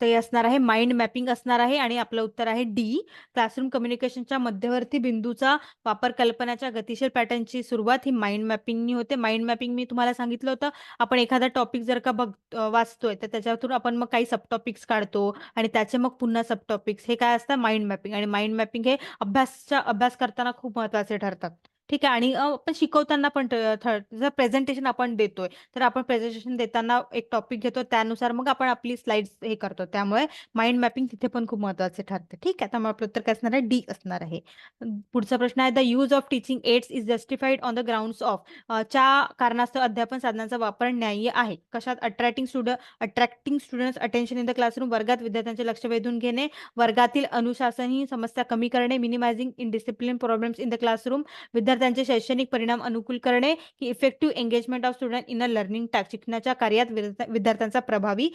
ते असणार आहे माइंड मॅपिंग असणार आहे आणि आपलं उत्तर आहे डी. क्लासरूम कम्युनिकेशनच्या मध्यवर्ती बिंदूचा वापर कल्पनाच्या गतिशील पॅटर्नची सुरुवात ही माइंड मॅपिंगनी होते. माइंड मॅपिंग मी तुम्हाला सांगितलं होतं, आपण एखादा टॉपिक जर का वाचतोय तर त्याच्यातून आपण मग काही सब टॉपिक्स काढतो आणि त्याचे मग पुन्हा सब टॉपिक्स, हे काय असतं, माइंड मॅपिंग. आणि माइंड मॅपिंग हे अभ्यास करताना खूप महत्त्वाचे ठरतात. ठीक आहे. आणि आपण शिकवताना पण जर प्रेझेंटेशन आपण देतोय तर आपण प्रेझेंटेशन देताना एक टॉपिक घेतो, त्यानुसार मग आपण आपली स्लाइड्स हे करतो. त्यामुळे माइंड मॅपिंग तिथे पण खूप महत्त्वाचे ठरते. ठीक आहे. त्यामुळे आपलं उत्तर काय असणार आहे, डी असणार आहे. पुढचा प्रश्न आहे, the use of teaching aids is justified on the grounds of. च्या कारणास्तव अध्यापन साधनांचा वापर न्याय्य आहे. कशात, attracting students attention in the classroom, वर्गात विद्यार्थ्यांचे लक्ष वेधून घेणे, वर्गातील अनुशासन ही समस्या कमी करणे, minimizing indiscipline problems in the classroom, विद्यार्थ्यांचे शैक्षणिक परिणाम अनुकूल करणे, की effective engagement of student in a learning task, शिकण्याच्या कार्यात विद्यार्थ्यांचा प्रभावी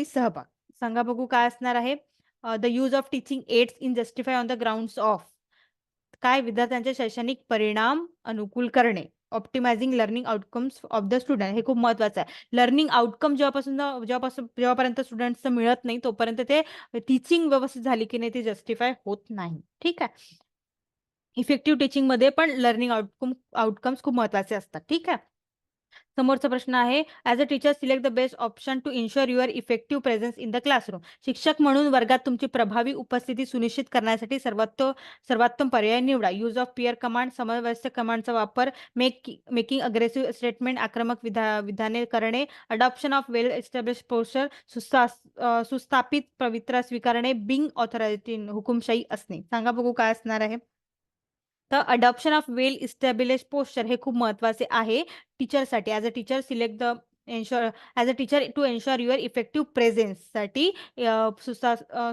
सहभाग. सांगा बघू काय असणार आहे. The use of teaching aids in justify on the grounds of. काय, विद्यार्थ्यांचे शैक्षणिक परिणाम अनुकूल करणे, optimizing learning outcomes of the student. हे खूप महत्वाचं आहे. लर्निंग आउटकम जेव्हापर्यंत स्टुडंट्सचं मिळत नाही तोपर्यंत ते टीचिंग व्यवस्थित झाली की नाही ते जस्टिफाय होत नाही. ठीक आहे. इफेक्टिव्ह टीचिंग मध्ये पण लर्निंग आउटकम्स खूप महत्वाचे असतात. ठीक आहे. समोरचा प्रश्न आहे, as a teacher select the best option to ensure your effective presence in the classroom. शिक्षक म्हणून वर्गात तुमची प्रभावी उपस्थिती सुनिश्चित करण्यासाठी सर्वोत्तम पर्याय निवडा. यूज ऑफ पियर कमांड, समवयस्क कमांडचा वापर, मेकिंग अग्रेसिव्ह स्टेटमेंट, आक्रमक विधाने करणे, adoption of well establish posture, सुस्थापित पवित्रा स्वीकारणे, बिंग ऑथॉरिटी, हुकुमशाही असणे. सांगा बघू काय असणार आहे. तर adoption of well establish posture हे खूप महत्वाचे आहे टीचरसाठी. As a teacher select the as a teacher to ensure your effective प्रेझेन्ससाठी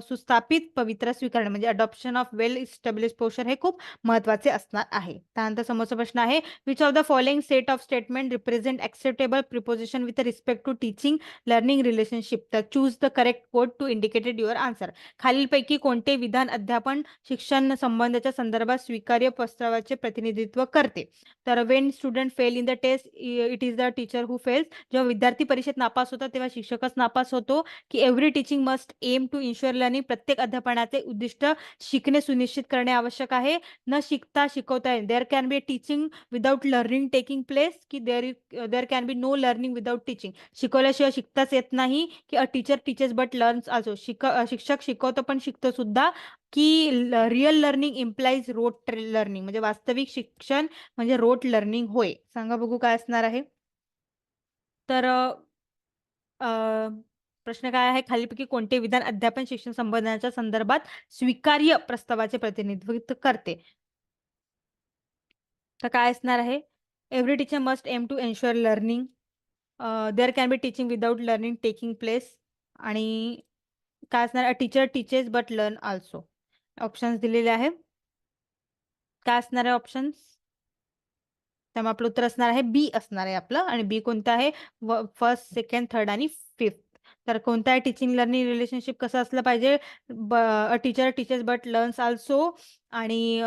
सुस्थापित पवित्रा स्वीकारणं म्हणजे adoption of well establish posture हे खूप महत्वाचे असणार आहे. त्यानंतर समोरचा प्रश्न आहे, which of the following set of statement represent acceptable proposition with respect to teaching learning relationship. तर choose the correct code to indicated your answer. खालीलपैकी कोणते विधान अध्यापन शिक्षण संबंधाच्या संदर्भात स्वीकार्य प्रस्तावाचे प्रतिनिधित्व करते. तर when student fail in the test it is the teacher who fails. जेव्हा विद्यार्थी परीक्षेत नापास होतात तेव्हा शिक्षकच नापास होतो. की every teaching must aim to ensure learning. प्रत्येक अध्यापनाचे उद्दिष्ट शिकणे सुनिश्चित करणे आवश्यक आहे. न शिकता शिकवता येईल. There can be teaching without learning taking place. की there can be no learning without teaching. शिकवल्याशिवाय शिकताच येत नाही. की a teacher teaches but learns also. शिक्षक शिकवतो पण शिकतो सुद्धा. की real learning implies rote learning म्हणजे वास्तविक शिक्षण म्हणजे रोट लर्निंग होय. सांगा बघू काय असणार आहे. तर प्रश्न काय आहे, खालीलपैकी कोणते विधान अध्यापन शिक्षण संबंधाच्या संदर्भात स्वीकार्य प्रस्तावाचे प्रतिनिधित्व करते. तर काय असणार आहे, every teacher must aim to ensure learning. There can be teaching without learning taking place. आणि काय असणार, a teacher teaches but learn also. Options दिलेले आहे. काय असणार आहे ऑप्शन्स. त्यामुळे आपलं उत्तर असणार आहे बी असणार आहे आपलं. आणि बी कोणतं आहे, फर्स्ट, सेकंड, थर्ड आणि फिफ्थ. तर कोणतं आहे, टीचिंग लर्निंग रिलेशनशिप कसं असलं पाहिजे, a teacher teaches but learns also. आणि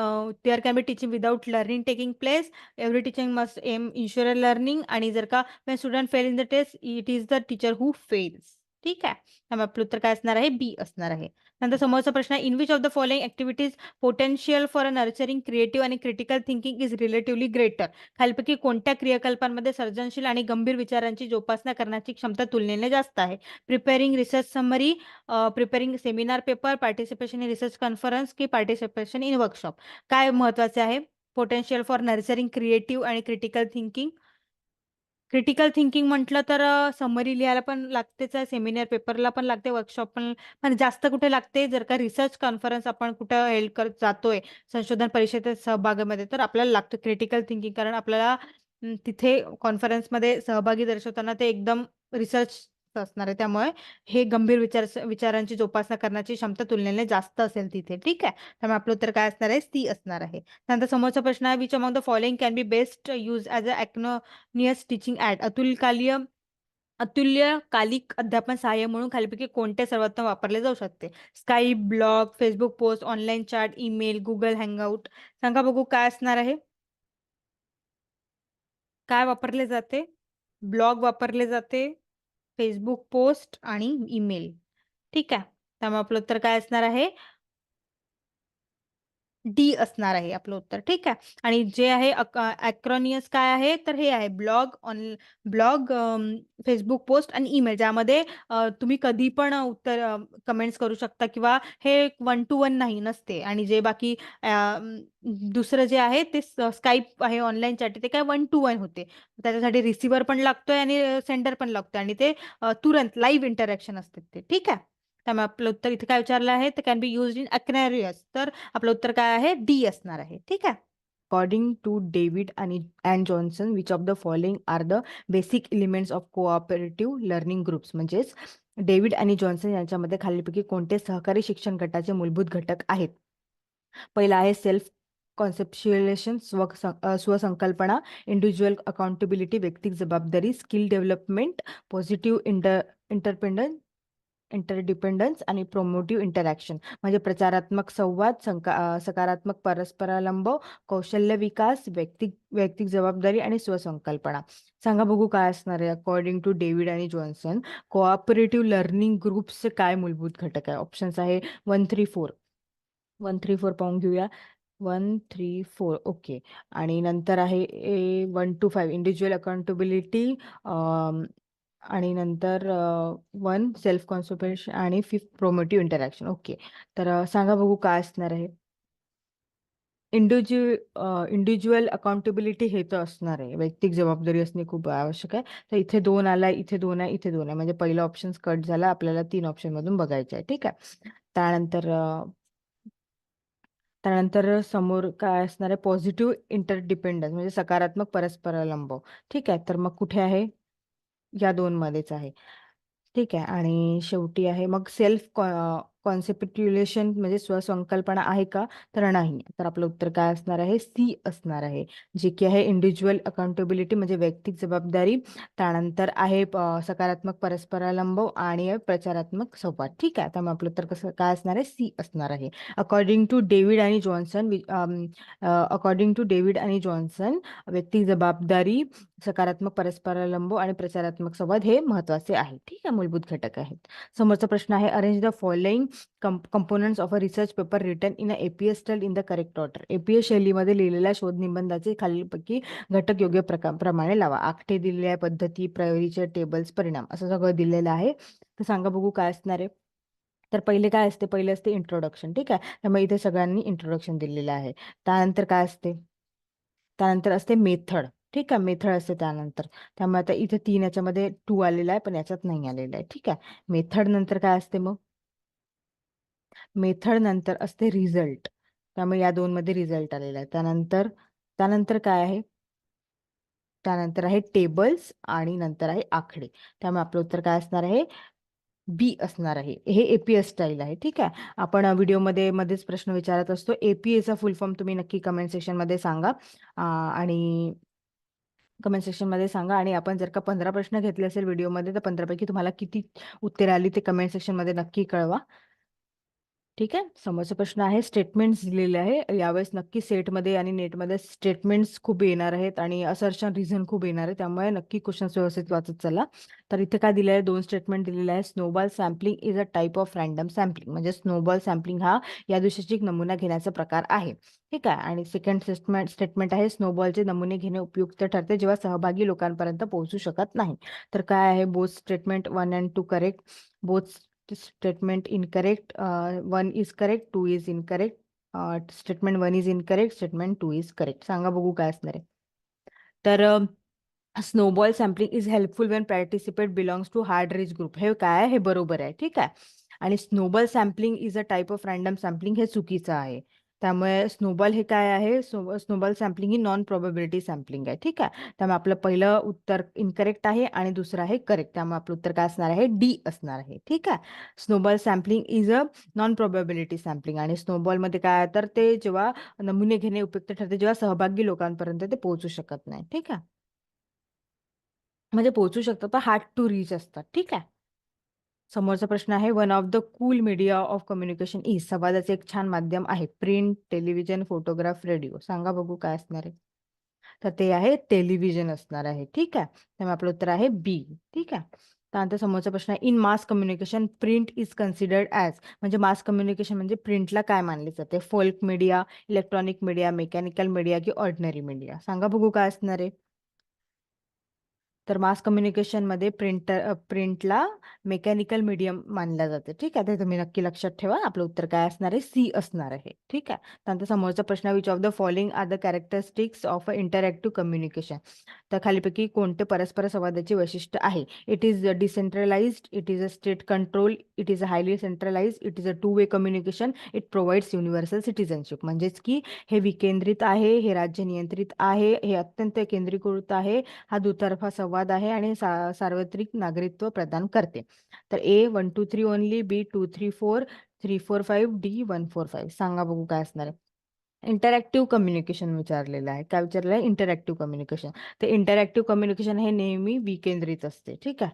there can be teaching without learning taking place. Every teaching must aim ensure learning. आणि जर का when student fail in the test it is the teacher who fails. ठीक आहे. त्यामुळे आपलं उत्तर काय असणार आहे, बी असणार आहे. नंतर समोरचा प्रश्न आहे, in which of the following activities potential for a nurturing creative आणि critical thinking is relatively greater. खालीलपैकी कोणत्या क्रियाकल्पांमध्ये सर्जनशील आणि गंभीर विचारांची जोपासना करण्याची क्षमता तुलनेने जास्त आहे. Preparing research summary, preparing seminar paper, participation in research conference की पार्टिसिपेशन इन वर्कशॉप. काय महत्वाचे आहे, पोटेन्शियल फॉर नर्चरिंग क्रिएटिव्ह आणि क्रिटिकल थिंकिंग. क्रिटिकल थिंकिंग म्हटलं तर समरी लिहायला पण लागतेच आहे, सेमिनार पेपरला पण लागते, वर्कशॉप पण. पण जास्त कुठे लागते, जर का रिसर्च कॉन्फरन्स आपण कुठं हेल्ड करत जातोय संशोधन परिषदेत सहभागामध्ये तर आपल्याला लागतं क्रिटिकल थिंकिंग. कारण आपल्याला तिथे कॉन्फरन्समध्ये सहभागी दर्शवताना ते एकदम रिसर्च असणार आहे. त्यामुळे हे गंभीर विचारांची जोपासना करण्याची क्षमता तुलनेने जास्त असेल तिथे. ठीक आहे. त्यामुळे आपलं उत्तर काय असणार आहे? सी असणार आहे. त्यानंतर समोरचा प्रश्न आहे, which among the following can be best use as a ॲक्नोनियस टीचिंग ॲड. अतुल्यकालिक अध्यापन सहाय्य म्हणून खालीपैकी कोणते सर्वोत्तम वापरले जाऊ शकते? Skype, blog, Facebook post, online chat, email, Google hangout. सांगा बघू काय असणार आहे? काय वापरले जाते? ब्लॉग वापरले जाते, फेसबुक पोस्ट आणि ईमेल. ठीक आहे. त्यामुळे आपलं उत्तर काय असणार आहे? डी असणार आहे आपलं उत्तर. ठीक आहे. आणि जे आहे अक्रॉनियस काय आहे? तर हे आहे ब्लॉग, फेसबुक पोस्ट आणि ईमेल, ज्यामध्ये तुम्ही कधी पण कमेंट्स करू शकता किंवा हे 1 to 1 नाही नसते. आणि जे बाकी दुसरं जे आहे ते स्काईप आहे, ऑनलाईन चॅट, ते काय 1 to 1 होते. त्याच्यासाठी रिसिव्हर पण लागतोय आणि सेंडर पण लागतोय आणि ते तुरंत लाईव्ह इंटरॅक्शन असते ते. ठीक आहे. त्यामुळे आपलं उत्तर इथे काय विचारलं आहे? तर कॅन बी युज्ड इन अक्नॅरियस. तर आपलं उत्तर काय आहे? डी असणार आहे. ठीक आहे. According to David and Johnson, which of the following are the basic elements of cooperative learning groups. म्हणजेच डेव्हिड आणि जॉन्सन यांच्यामध्ये खालीलपैकी कोणते सहकारी शिक्षण गटाचे मूलभूत घटक आहेत? पहिला आहे सेल्फ कॉन्सेप्च्युएलेशन, स्वसंकल्पना, इंडिव्हिज्युअल अकाउंटेबिलिटी, वैयक्तिक जबाबदारी, स्किल डेव्हलपमेंट, पॉझिटिव्ह इंटरडिपेंडन्स आणि प्रोमोटिव्ह इंटरॅक्शन. म्हणजे प्रचारात्मक संवाद, सकारात्मक परस्परावलंब, कौशल्य विकास, वैयक्तिक जबाबदारी आणि स्वसंकल्पना. सांगा बघू काय असणार आहे? अकॉर्डिंग टू डेव्हिड आणि जॉन्सन, कोऑपरेटिव्ह लर्निंग ग्रुप्सचे काय मूलभूत घटक आहे? ऑप्शन्स आहे 1, 3, 4. 1, 3, 4 पाहून घेऊया. 1, 3, 4. ओके. आणि नंतर आहे 1 to 5 इंडिव्हिज्युअल अकाउंटेबिलिटी, आणि नंतर 1 सेल्फ कॉन्सन्ट्रेशन आणि 5 प्रोमोटिव्ह इंटरॅक्शन. ओके. तर सांगा बघू काय असणार आहे? इंडिव्हिज्युअल अकाउंटेबिलिटी हे तर असणार आहे. वैयक्तिक जबाबदारी असणे खूप आवश्यक आहे. तर इथे 2 आला, इथे 2 आहे, इथे 2 आहे. म्हणजे पहिला ऑप्शन कट झाला. आपल्याला 3 ऑप्शनमधून बघायचं आहे. ठीक आहे. त्यानंतर समोर काय असणार आहे? पॉझिटिव्ह इंटरडिपेंडन्स म्हणजे सकारात्मक परस्परावलंब. ठीक आहे. तर मग कुठे आहे? या 2 मध्येच आहे. ठीक आहे. आणि शेवटी आहे मग सेल्फ कॉन्सेप्च्युलेशन म्हणजे स्वसंकल्पना आहे का? तर नाही. तर आपलं उत्तर काय असणार आहे? सी असणार आहे, जे की आहे इंडिव्हिज्युअल अकाउंटेबिलिटी म्हणजे वैयक्तिक जबाबदारी. त्यानंतर आहे सकारात्मक परस्परावलंब आणि प्रचारात्मक संवाद. ठीक आहे. त्यामुळे आपलं उत्तर कसं काय असणार आहे? सी असणार आहे. अकॉर्डिंग टू डेव्हिड आणि जॉन्सन, वैयक्तिक जबाबदारी, सकारात्मक परस्परावलंब आणि प्रचारात्मक संवाद हे महत्त्वाचे आहे. ठीक आहे. मूलभूत घटक आहेत. समोरचा प्रश्न आहे, arrange the following components of a research paper written in a APS style in the correct order. APS शैलीमध्ये लिहिलेल्या शोध निबंधाचे खालीलपैकी घटक योग्य प्रमाणे लावा. आखटे दिलेल्या पद्धती, प्रायोरीचे टेबल्स, परिणाम असं सगळं दिलेलं आहे. तर सांगा बघू काय असणार आहे? तर पहिले काय असते? पहिले असते इंट्रोडक्शन. ठीक आहे. त्यामुळे इथे सगळ्यांनी इंट्रोडक्शन दिलेलं आहे. त्यानंतर काय असते? त्यानंतर असते मेथड. ठीक आहे. मेथड असते त्यानंतर. त्यामुळे आता इथे 3 याच्यामध्ये 2 आलेला आहे, पण याच्यात नाही आलेला आहे. ठीक आहे. मेथड नंतर काय असते मग? मेथड नंतर असते रिझल्ट. त्यामुळे या 2 मध्ये रिझल्ट आलेला आहे. त्यानंतर त्यानंतर काय आहे? त्यानंतर आहे टेबल्स आणि नंतर आहे आकडे. त्यामुळे आपलं उत्तर काय असणार आहे? बी असणार आहे. हे एपीएस स्टाईल आहे. ठीक आहे. आपण व्हिडिओमध्ये मध्येच प्रश्न विचारत असतो. एपीएचा फुल फॉर्म तुम्ही नक्की कमेंट सेक्शनमध्ये सांगा. आणि कमेंट सेक्शनमध्ये सांगा. आणि आपण जर का 15 प्रश्न घेतले असेल व्हिडिओमध्ये, तर 15 पैकी तुम्हाला किती उत्तरे आली ते कमेंट सेक्शनमध्ये नक्की कळवा. ठीक आहे. समोरचा प्रश्न आहे, स्टेटमेंट्स दिलेले आहे. यावेळेस नक्की सेटमध्ये आणि नेटमध्ये स्टेटमेंट्स खूप येणार आहेत आणि असर्शन रिझन खूप येणार आहे. त्यामुळे नक्की क्वेश्चन्स व्यवस्थित वाचत चला. तर इथे काय दिलं आहे? 2 स्टेटमेंट दिलेले आहे. Snowball sampling is a type of random sampling. म्हणजे स्नोबॉल सॅम्पलिंग हा यादृच्छिक नमुना घेण्याचा प्रकार आहे. ठीक आहे. आणि सेकंड स्टेटमेंट आहे, स्नोबॉलचे नमुने घेणे उपयुक्त ठरते जेव्हा सहभागी लोकांपर्यंत पोहोचू शकत नाही. तर काय आहे? Both statement 1 and 2 correct. Both statement incorrect. 1 is correct, 2 is incorrect. Statement 1 is incorrect, statement 2 is correct. सांगा बघू काय असणार आहे? तर snowball sampling is helpful when participate belongs to hard reach group. हे काय आहे? हे बरोबर आहे. ठीक आहे. आणि snowball sampling is a type of random sampling हे चुकीचं आहे. त्यामुळे स्नोबॉल हे काय आहे, स्नोबॉल सॅम्पलिंग ही नॉन प्रोबॅबिलिटी सॅम्पलिंग आहे. ठीक आहे. त्यामुळे आपलं पहिलं उत्तर इनकरेक्ट आहे आणि दुसरं आहे करेक्ट. त्यामुळे आपलं उत्तर काय असणार आहे, डी असणार आहे. ठीक आहे. Snowball sampling is a non probability sampling. आणि स्नोबॉलमध्ये काय आहे, तर ते जेव्हा नमुने घेणे उपयुक्त ठरते जेव्हा सहभागी लोकांपर्यंत ते पोहोचू शकत नाही. ठीक आहे. म्हणजे पोहोचू शकतात पण हार्ड टू रीच असतात. ठीक आहे. समोरचा प्रश्न आहे, one of the cool media of communication is. संवादाचे एक छान माध्यम आहे प्रिंट, टेलिव्हिजन, फोटोग्राफ, रेडिओ. सांगा बघू काय असणार आहे. तर ते आहे टेलिव्हिजन असणार आहे. ठीक आहे. त्यामुळे आपलं उत्तर आहे बी. ठीक आहे. त्यानंतर समोरचा प्रश्न आहे, in mass communication print is considered as. म्हणजे मास कम्युनिकेशन म्हणजे प्रिंटला काय मानले जाते, folk media, electronic media, mechanical media की ऑर्डिनरी मीडिया. सांगा बघू काय असणार आहे. तर मास कम्युनिकेशनमध्ये प्रिंटला मेकॅनिकल मीडियम मानलं जाते. ठीक आहे. ते तुम्ही नक्की लक्षात ठेवा. आपलं उत्तर काय असणार आहे, सी असणार आहे. ठीक आहे. त्यानंतर समोरचा प्रश्न, which of the following are the characteristics of a interactive communication. तर खालीपैकी कोणते परस्पर संवादाचे वैशिष्ट्य आहे. It is decentralized, it is a state control, it is a highly centralized, it is a two way communication, it provides universal citizenship. म्हणजेच की हे विकेंद्रित आहे, हे राज्य नियंत्रित आहे, हे अत्यंत केंद्रीकृत आहे, हा दुतर्फा संवाद आहे आणि सार्वत्रिक नागरिकत्व प्रदान करते. तर ए 1 2 3 ओनली, बी 2 3 4, 3 4 5, डी 1 4 5. सांगा बघू काय असणार आहे. इंटरॅक्टिव्ह कम्युनिकेशन विचारलेलं आहे. काय विचारलेलं आहे, इंटरॅक्टिव्ह कम्युनिकेशन. तर इंटरॅक्टिव्ह कम्युनिकेशन हे नेहमी विकेंद्रित असते. ठीक आहे.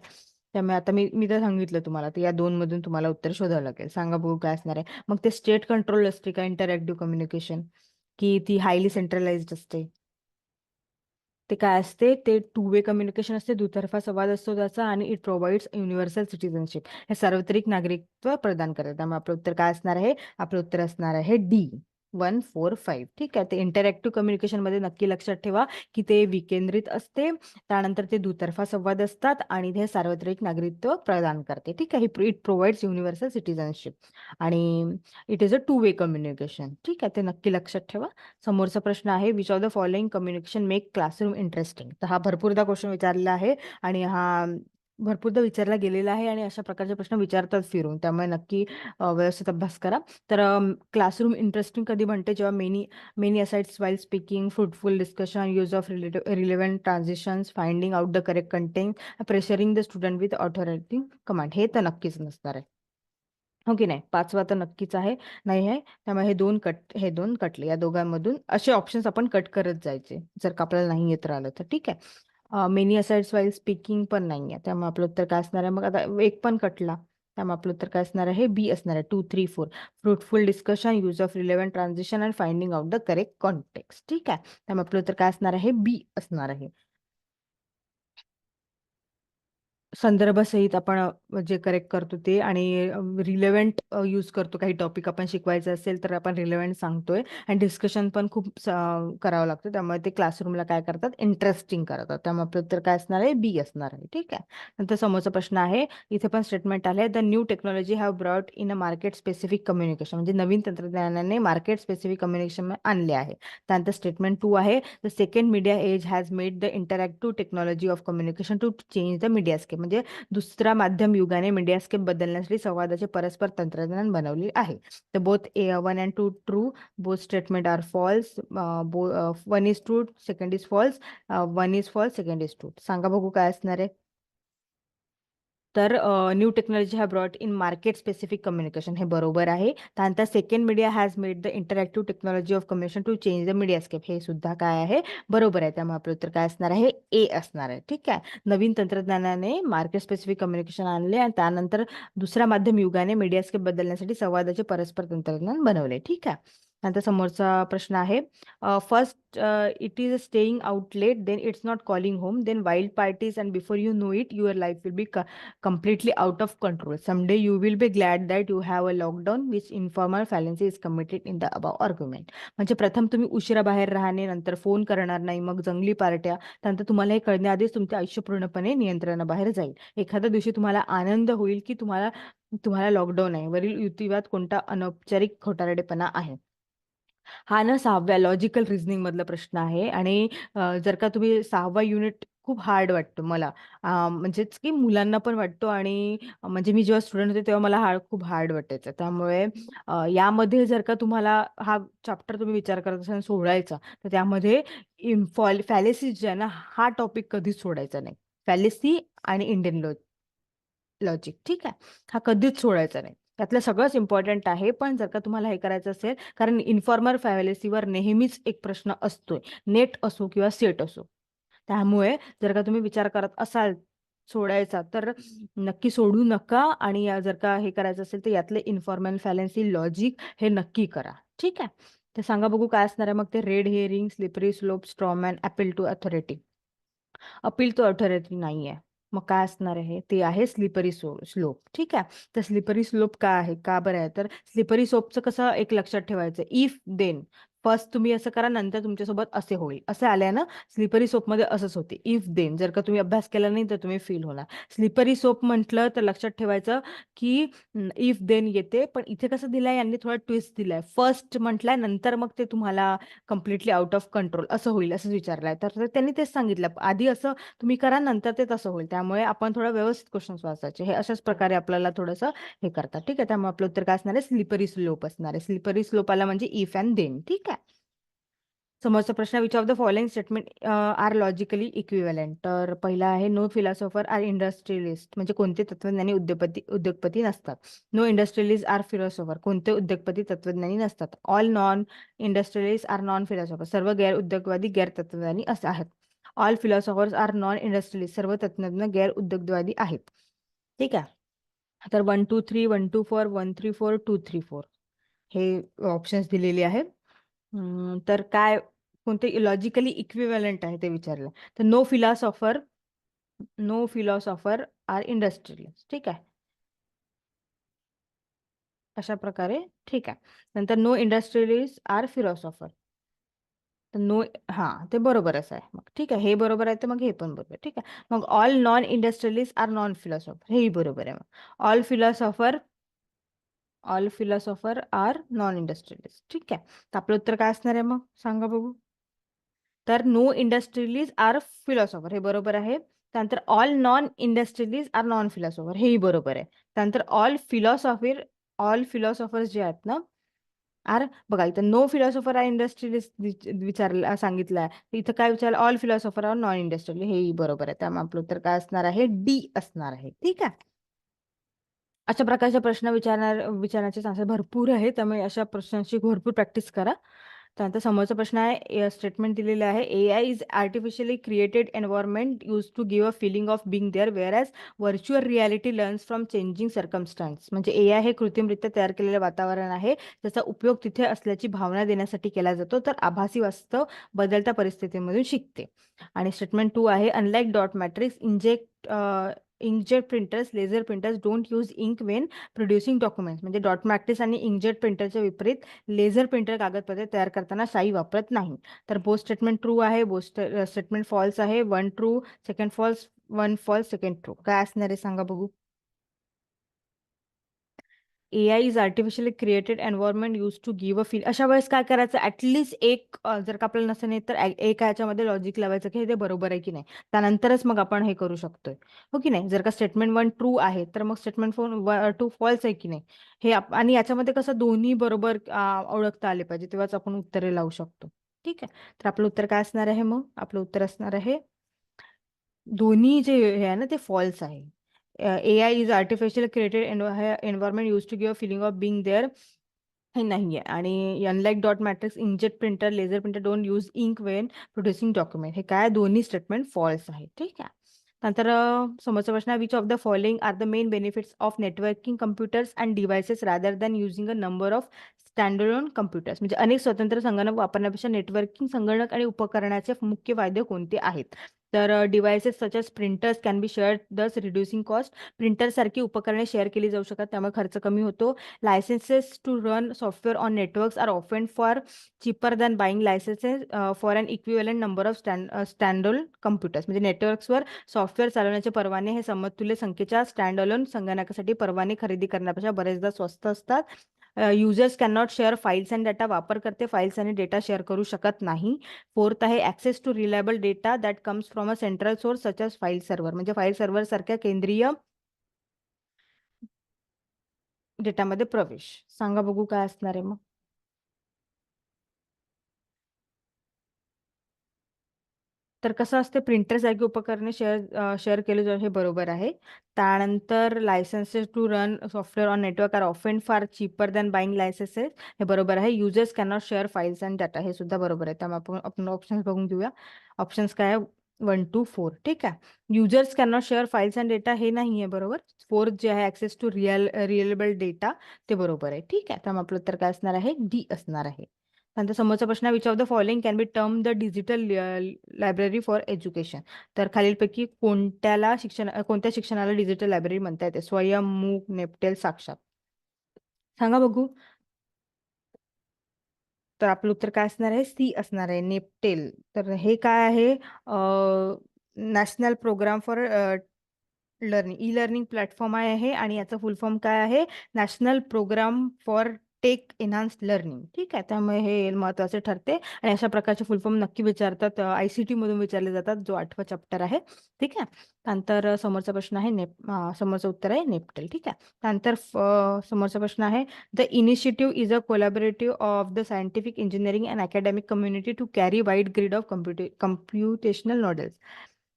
त्यामुळे आता मी मी तर सांगितलं तुम्हाला, तर या दोन मधून तुम्हाला उत्तर शोधावं लागेल. सांगा बघू काय असणार आहे. मग ते स्टेट कंट्रोल असते का इंटरॅक्टिव्ह कम्युनिकेशन, की ती हायली सेंट्रलाइज्ड असते. ते काय असते, ते टू वे कम्युनिकेशन असते, दुतर्फा संवाद असतो त्याचा, आणि इट प्रोव्हाइड्स युनिव्हर्सल सिटिझनशिप, हे सार्वत्रिक नागरिकत्व प्रदान करते. त्यामुळे आपलं उत्तर काय असणार आहे, आपलं उत्तर असणार आहे डी 1 4 5. ठीक आहे. ते इंटरॅक्टिव्ह कम्युनिकेशनमध्ये नक्की लक्षात ठेवा की ते विकेंद्रित असते, त्यानंतर ते दुतर्फा संवाद असतात आणि ते सार्वत्रिक नागरिकत्व प्रदान करते. ठीक आहे. इट प्रोव्हाइड्स युनिव्हर्सल सिटिझनशिप आणि it is a two way communication. ठीक आहे. ते नक्की लक्षात ठेवा. समोरचा प्रश्न आहे, which of the following communication make classroom interesting. तर हा भरपूरदा क्वेश्चन विचारलेला आहे आणि हा भरपूरदा विचारला गेलेला आहे आणि अशा प्रकारचे प्रश्न विचारतात फिरून. त्यामुळे नक्की व्यवस्थित अभ्यास करा. तर क्लासरूम इंटरेस्टिंग कधी म्हणते, जेव्हा many many asides while speaking, fruitful discussion, use of relevant transitions, finding out the correct content, pressuring the student with authoritative command. हे तर नक्कीच नसणार आहे. हो की नाही. पाचवा तर नक्कीच आहे, नाही आहे. त्यामुळे हे दोन कटले. या दोघांमधून असे ऑप्शन्स आपण कट करत जायचे जर का आपल्याला नाही येत राहिलं तर. ठीक आहे. मेनी असाइड्स वाईल स्पीकिंग पण नाही आहे, त्यामुळे आपलं उत्तर काय असणार आहे. मग आता एक पण कटला, त्यामुळे आपलं उत्तर काय असणार आहे, बी असणार आहे 2 3 4. Fruitful discussion, use of relevant transition and finding out the correct context. ठीक आहे. त्यामुळे आपलं उत्तर काय असणार आहे, बी असणार आहे. संदर्भासहित आपण जे करेक्ट करतो ते, आणि रिलेव्हंट यूज करतो. काही टॉपिक आपण शिकवायचं असेल तर आपण रिलेव्हंट सांगतोय, आणि डिस्कशन पण खूप करावं लागतं. त्यामुळे ते क्लासरूमला काय करतात, इंटरेस्टिंग करतात. त्यामुळे आपलं उत्तर काय असणार आहे, बी असणार आहे. ठीक आहे. नंतर समोरचा प्रश्न आहे, इथे पण स्टेटमेंट आले, the new technology have brought in a market specific communication. म्हणजे नवीन तंत्रज्ञानाने मार्केट स्पेसिफिक कम्युनिकेशन आणले आहे. त्यानंतर स्टेटमेंट 2 आहे, the second media age has made the interactive technology of communication to change the mediascape. म्हणजे दुसरा माध्यम युगाने मीडियास्केप बदलण्यासाठी संवादाचे परस्पर तंत्रज्ञान बनवले आहे. तर both 1 and 2 true, both statement are false, one is true, second is false, one is false, second is true. सांगा बघू काय असणार आहे. तर new technology have brought in market specific communication, हे बरोबर आहे. त्यानंतर second media has made the interactive technology of communication to change the mediascape, हे सुद्धा काय आहे, बरोबर आहे. त्यामुळे आपलं उत्तर काय असणार आहे, ए असणार आहे. ठीक आहे. नवीन तंत्रज्ञानाने मार्केट स्पेसिफिक कम्युनिकेशन आणले आणि त्यानंतर दुसऱ्या माध्यम युगाने मीडियास्केप बदलण्यासाठी संवादाचे परस्पर तंत्रज्ञान बनवले. ठीक आहे. नंतर समोरचा प्रश्न आहे, first it is staying out late, then it's not calling home, then wild parties, and before you know it your life will be completely out of control. Someday you will be glad that you have a lockdown which informal fallacy is committed in the above argument. म्हणजे प्रथम तुम्ही उशिरा बाहेर राहणे, नंतर phone करणार नाही, मग जंगली पार्ट्या, त्यानंतर तुम्हाला हे कळण्याआधीच तुमचे आयुष्य पूर्णपणे नियंत्रणाबाहेर जाईल. एखाद्या दिवशी तुम्हाला आनंद होईल की तुम्हाला तुम्हाला लॉकडाऊन आहे. वरील युक्तिवाद कोणता अनौपचारिक खोटारडेपणा आहे. हा ना 6व्या लॉजिकल रिझनिंग मधला प्रश्न आहे. आणि जर का तुम्ही 6वा युनिट खूप हार्ड वाटतो मला. म्हणजेच की मुलांना पण वाटतो आणि म्हणजे मी जेव्हा स्टुडंट होते तेव्हा मला खूप हार्ड वाटायचं. त्यामुळे यामध्ये जर का तुम्हाला हा चॅप्टर तुम्ही विचार करत असाल सोडायचा, तर त्यामध्ये फॅलेसीज जे आहे ना, हा टॉपिक कधीच सोडायचा नाही. फॅलेसी आणि इंडियन लॉजिक, ठीक आहे, हा कधीच सोडायचा नाही. त्यातलं सगळंच इम्पॉर्टंट आहे. पण जर का तुम्हाला हे करायचं असेल, कारण इन्फॉर्मर फॅलेसीवर नेहमीच एक प्रश्न असतोय, नेट असो किंवा सेट असो. त्यामुळे जर का तुम्ही विचार करत असाल सोडायचा, तर नक्की सोडू नका. आणि जर का हे करायचं असेल तर यातले इन्फॉर्मल फॅलेसी लॉजिक हे नक्की करा, ठीक आहे. तर सांगा बघू काय असणार आहे मग ते. Red herring, slippery slope, strawman, appeal to authority. Appeal to authority नाही आहे. मग काय असणार आहे ते आहे स्लिपरी स्लोप, ठीक आहे. तर स्लिपरी स्लोप का आहे, का बरं आहे, तर स्लिपरी स्लोपचं कसं एक लक्षात ठेवायचं, इफ देन. फर्स्ट तुम्ही असं करा, नंतर तुमच्यासोबत असे होईल, असं आलंय ना. स्लिपरी सोपमध्ये असंच होते, इफ देन. जर का तुम्ही अभ्यास केला नाही तर तुम्ही फेल होणार. स्लिपरी सोप म्हटलं तर लक्षात ठेवायचं की इफ देन येते, पण इथे कसं दिलंय यांनी थोडा ट्विस्ट दिलाय. फर्स्ट म्हटलंय, नंतर मग ते तुम्हाला कम्प्लिटली आउट ऑफ कंट्रोल असं होईल असं विचारलंय. तर त्यांनी तेच सांगितलं, आधी असं तुम्ही करा, नंतर ते तसं होईल. त्यामुळे आपण थोडं व्यवस्थित क्वेश्चन्स वाचायचे. हे अशाच प्रकारे आपल्याला थोडंसं हे करतात, ठीक आहे. त्यामुळे आपलं उत्तर काय असणार आहे, स्लिपरी स्लोप असणार आहे. स्लिपरी स्लोप आला म्हणजे इफ अँड देन, ठीक आहे. समोरचा प्रश्न, which of the following statement are logically equivalent. तर पहिला आहे, नो फिलॉसॉफर आर इंडस्ट्रियलिस्ट. म्हणजे कोणते तत्वज्ञानी उद्योगपती नसतात. No industrialist are philosopher. कोणते उद्योगपती तत्वज्ञानी नसतात. All non industrialist are non philosopher. सर्व गैर उद्योगवादी गैर तत्वज्ञानी असे आहेत. All philosophers are non industrialist. सर्व तत्वज्ञ गैर उद्योगवादी आहेत, ठीक आहे. तर 1 2 3 1 2 4 1 3 4 2 3 4 हे ऑप्शन्स दिलेले आहेत. तर काय कोणते लॉजिकली इक्विव्हॅलंट आहे ते विचारलं. तर नो फिलॉसॉफर आर इंडस्ट्रियलिस्ट, ठीक आहे. अशा प्रकारे, ठीक आहे. नंतर नो इंडस्ट्रियलिस्ट आर फिलॉसॉफर. तर नो, हां ते बरोबरच आहे मग, ठीक आहे. हे बरोबर आहे तर मग हे पण बरोबर, ठीक आहे. मग all non industrialist are non philosopher, हेही बरोबर आहे. मग all philosopher are non industrialist, ठीक आहे. तर आपलं उत्तर काय असणार आहे मग, सांगा बघू. तर नो इंडस्ट्रियलिस्ट आर फिलॉसॉफर हे बरोबर आहे. त्यानंतर all non industrialist are non philosopher हेही बरोबर आहे. त्यानंतर ऑल फिलॉसॉफर्स जे आहेत ना, आर बघा इथं नो फिलॉसॉफर आर इंडस्ट्रियलिस्ट विचारला सांगितलं आहे. इथं काय विचारलं, all philosopher are non industrial, हेही बरोबर आहे. त्यामुळे आपलं उत्तर काय असणार आहे, डी असणार आहे, ठीक आहे. अशा प्रकारचे प्रश्न विचारण्याचे चान्सेस भरपूर आहेत. त्यामुळे अशा प्रश्नांची भरपूर प्रॅक्टिस करा. त्यानंतर समोरचा प्रश्न आहे, स्टेटमेंट दिलेलं आहे, AI is artificially created environment use to give a feeling of being there, whereas virtual reality learns from changing circumstance. म्हणजे AI हे कृत्रिमरित्या तयार केलेले वातावरण आहे, त्याचा उपयोग तिथे असल्याची भावना देण्यासाठी केला जातो, तर आभासी वास्तव बदलत्या परिस्थितीमधून शिकते. आणि स्टेटमेंट 2 आहे, unlike dot matrix inkjet printers, laser printers don't use ink when producing documents. म्हणजे डॉट मॅट्रिक्स आणि इंकजेट प्रिंटरच्या विपरीत लेझर प्रिंटर कागदपत्रे तयार करताना शाई वापरत नाही. तर बोथ स्टेटमेंट ट्रू आहे, बोथ स्टेटमेंट फॉल्स आहे. 1 true, second false, 1 false, second true. काय असणार आहे सांगा बघू. AI is artificially created environment use to give a feel. अशा वेळेस काय करायचं, ऍटलीस्ट एक जर का आपल्याला नसेल येत तर एक ह्याच्यामध्ये लॉजिक लावायचं की हे ते बरोबर आहे की नाही. त्यानंतरच मग आपण हे करू शकतोय, हो की नाही. जर का स्टेटमेंट 1 ट्रू आहे तर मग स्टेटमेंट 2 फॉल्स आहे की नाही, हे आणि याच्यामध्ये कसं दोन्ही बरोबर ओळखता आले पाहिजे, तेव्हाच आपण उत्तरे लावू शकतो, ठीक आहे. तर आपलं उत्तर काय असणार आहे मग, आपलं उत्तर असणार आहे दोन्ही जे हे आहे ना ते फॉल्स आहे. AI is artificial created environment use to give feeling of being there, हे नाही आहे. आणि unlike dot matrix, inkjet printer, laser printer don't use ink when producing document, हे काय दोन्ही स्टेटमेंट फॉल्स आहे, ठीक आहे. नंतर समोरचा प्रश्न, which of the following are the main benefits of networking computers and devices rather than using a number of standard computers. म्हणजे अनेक स्वतंत्र संगणक वापरण्यापेक्षा नेटवर्किंग संगणक आणि उपकरणाचे मुख्य फायदे कोणते आहेत. तर devices such as printers can be shared, thus reducing cost. प्रिंटरसारखी उपकरणे शेअर केली जाऊ शकतात, त्यामुळे खर्च कमी होतो. Licences to run software on networks are often far cheaper than buying licenses for an equivalent number of standalone computers. म्हणजे नेटवर्क्सवर सॉफ्टवेअर चालवण्याचे परवाने हे समतुल्य संख्येच्या स्टँड अलोन संगणकासाठी परवाने खरेदी करण्यापेक्षा बरेचदा स्वस्त असतात. Users can not share files and data, वापरकर्ते फाईल्स आणि डेटा शेअर करू शकत नाही. फोर्थ आहे access to reliable data that comes from a central source such as file server, म्हणजे फाईल सर्व्हर सारख्या केंद्रीय डेटामध्ये प्रवेश. सांगा बघू काय असणार आहे मग. तर कसं असते, प्रिंटरसारखी उपकरणे शेअर केले जाऊ, हे बरोबर आहे. त्यानंतर licenses to run software on network are often far cheaper than buying licenses, हे बरोबर आहे. Users cannot share files and data, हे सुद्धा बरोबर आहे. त्यामुळे आपण ऑप्शन्स बघून घेऊया. ऑप्शन्स काय आहे, 1 to 4. ठीक आहे. Users cannot share files and data हे नाही आहे बरोबर. 4 जे आहे ॲक्सेस टू रिअलेबल डेटा, ते बरोबर आहे. ठीक आहे. त्यामुळे आपलं उत्तर काय असणार आहे, डी असणार आहे. त्यानंतर समोरचा प्रश्न, which of the following can B term the digital library for education. तर खालीलपैकी कोणत्या शिक्षणाला डिजिटल लायब्ररी म्हणता येते? स्वयं, मूक, नेपटेल, साक्षात. सांगा बघू. तर आपलं उत्तर काय असणार आहे, सी असणार आहे, नेपटेल. तर हे काय आहे, national programme for learning, E learning platform आहे आणि याचं फुल फॉर्म काय आहे, national programme for tech enhanced learning. ठीक आहे. त्यामुळे हे महत्त्वाचे ठरते आणि अशा प्रकारचे फुल फॉर्म नक्की विचारतात, ICT मधून विचारले जातात, जो 8वा चॅप्टर आहे. ठीक आहे. त्यानंतर समोरचा प्रश्न आहे समोरचं उत्तर आहे नेपटेल. ठीक आहे. त्यानंतर समोरचा प्रश्न आहे, the initiative is a collaborative of the scientific, engineering and academic community to carry wide grid of computational knowledge.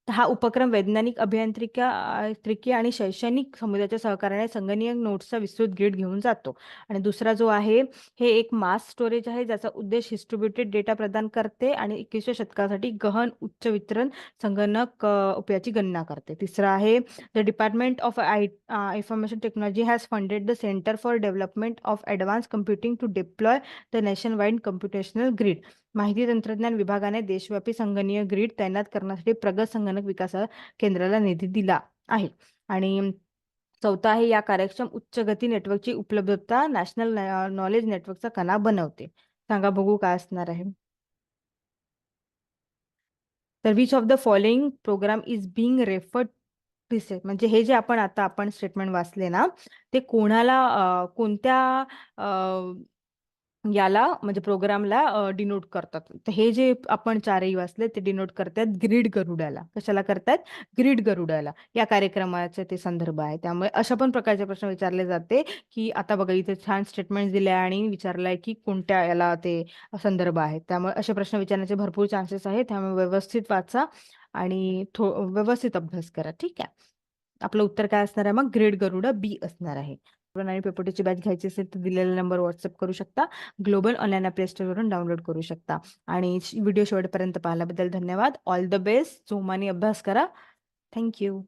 हा उपक्रम वैज्ञानिक, अभियांत्रिकी आणि शैक्षणिक समुदायाच्या सहकार्याने संगणकीय नोट्सचा विस्तृत ग्रिड घेऊन जातो. आणि दुसरा जो आहे, हे एक मास स्टोरेज आहे, ज्याचा उद्देश डिस्ट्रीब्युटेड डेटा प्रदान करते आणि 21व्या शतकासाठी गहन उच्च वितरण संगणक उपयाची गणना करते. तिसरा आहे, the department of information technology has funded the centre for development of advance computing to deploy the nationwide computational grid. माहिती तंत्रज्ञान विभागाने देशव्यापी संगणकीय ग्रिड तैनात करण्यासाठी प्रगत संगणक विकास केंद्राला निधी दिला आहे. आणि चौथा आहे, या कार्यक्षम उच्च गती नेटवर्कची उपलब्धता नॅशनल नॉलेज नेटवर्कचा कणा बनवते. सांगा बघू काय असणार आहे. तर which of the following programme is being referred reset, म्हणजे हे जे आपण स्टेटमेंट वाचले ना, ते कोणत्या याला, म्हणजे प्रोग्रामला डिनोट करतात. तर हे जे आपण चारही वाचले ते डिनोट करतात ग्रीड गरुडाला. कशाला करतात, ग्रीड गरुडाला. या कार्यक्रमाचे ते संदर्भ आहे. त्यामुळे अशा पण प्रकारचे प्रश्न विचारले जाते, की आता बघा इथे छान स्टेटमेंट दिले आणि विचारलंय की कोणत्या याला ते संदर्भ आहे. त्यामुळे असे प्रश्न विचारण्याचे भरपूर चान्सेस आहेत. त्यामुळे व्यवस्थित वाचा आणि व्यवस्थित अभ्यास करा. ठीक आहे. आपलं उत्तर काय असणार आहे मग, ग्रेड गरुडा बी असणार आहे. आणि पेपरची बॅच घ्यायची असेल तर दिलेला नंबर व्हॉट्सअप करू शकता. ग्लोबल ऑनलाईन प्ले स्टोअरवरून डाउनलोड करू शकता. आणि व्हिडिओ शेवटपर्यंत पाहिल्याबद्दल धन्यवाद. All the best. जोमाने अभ्यास करा. थँक्यू.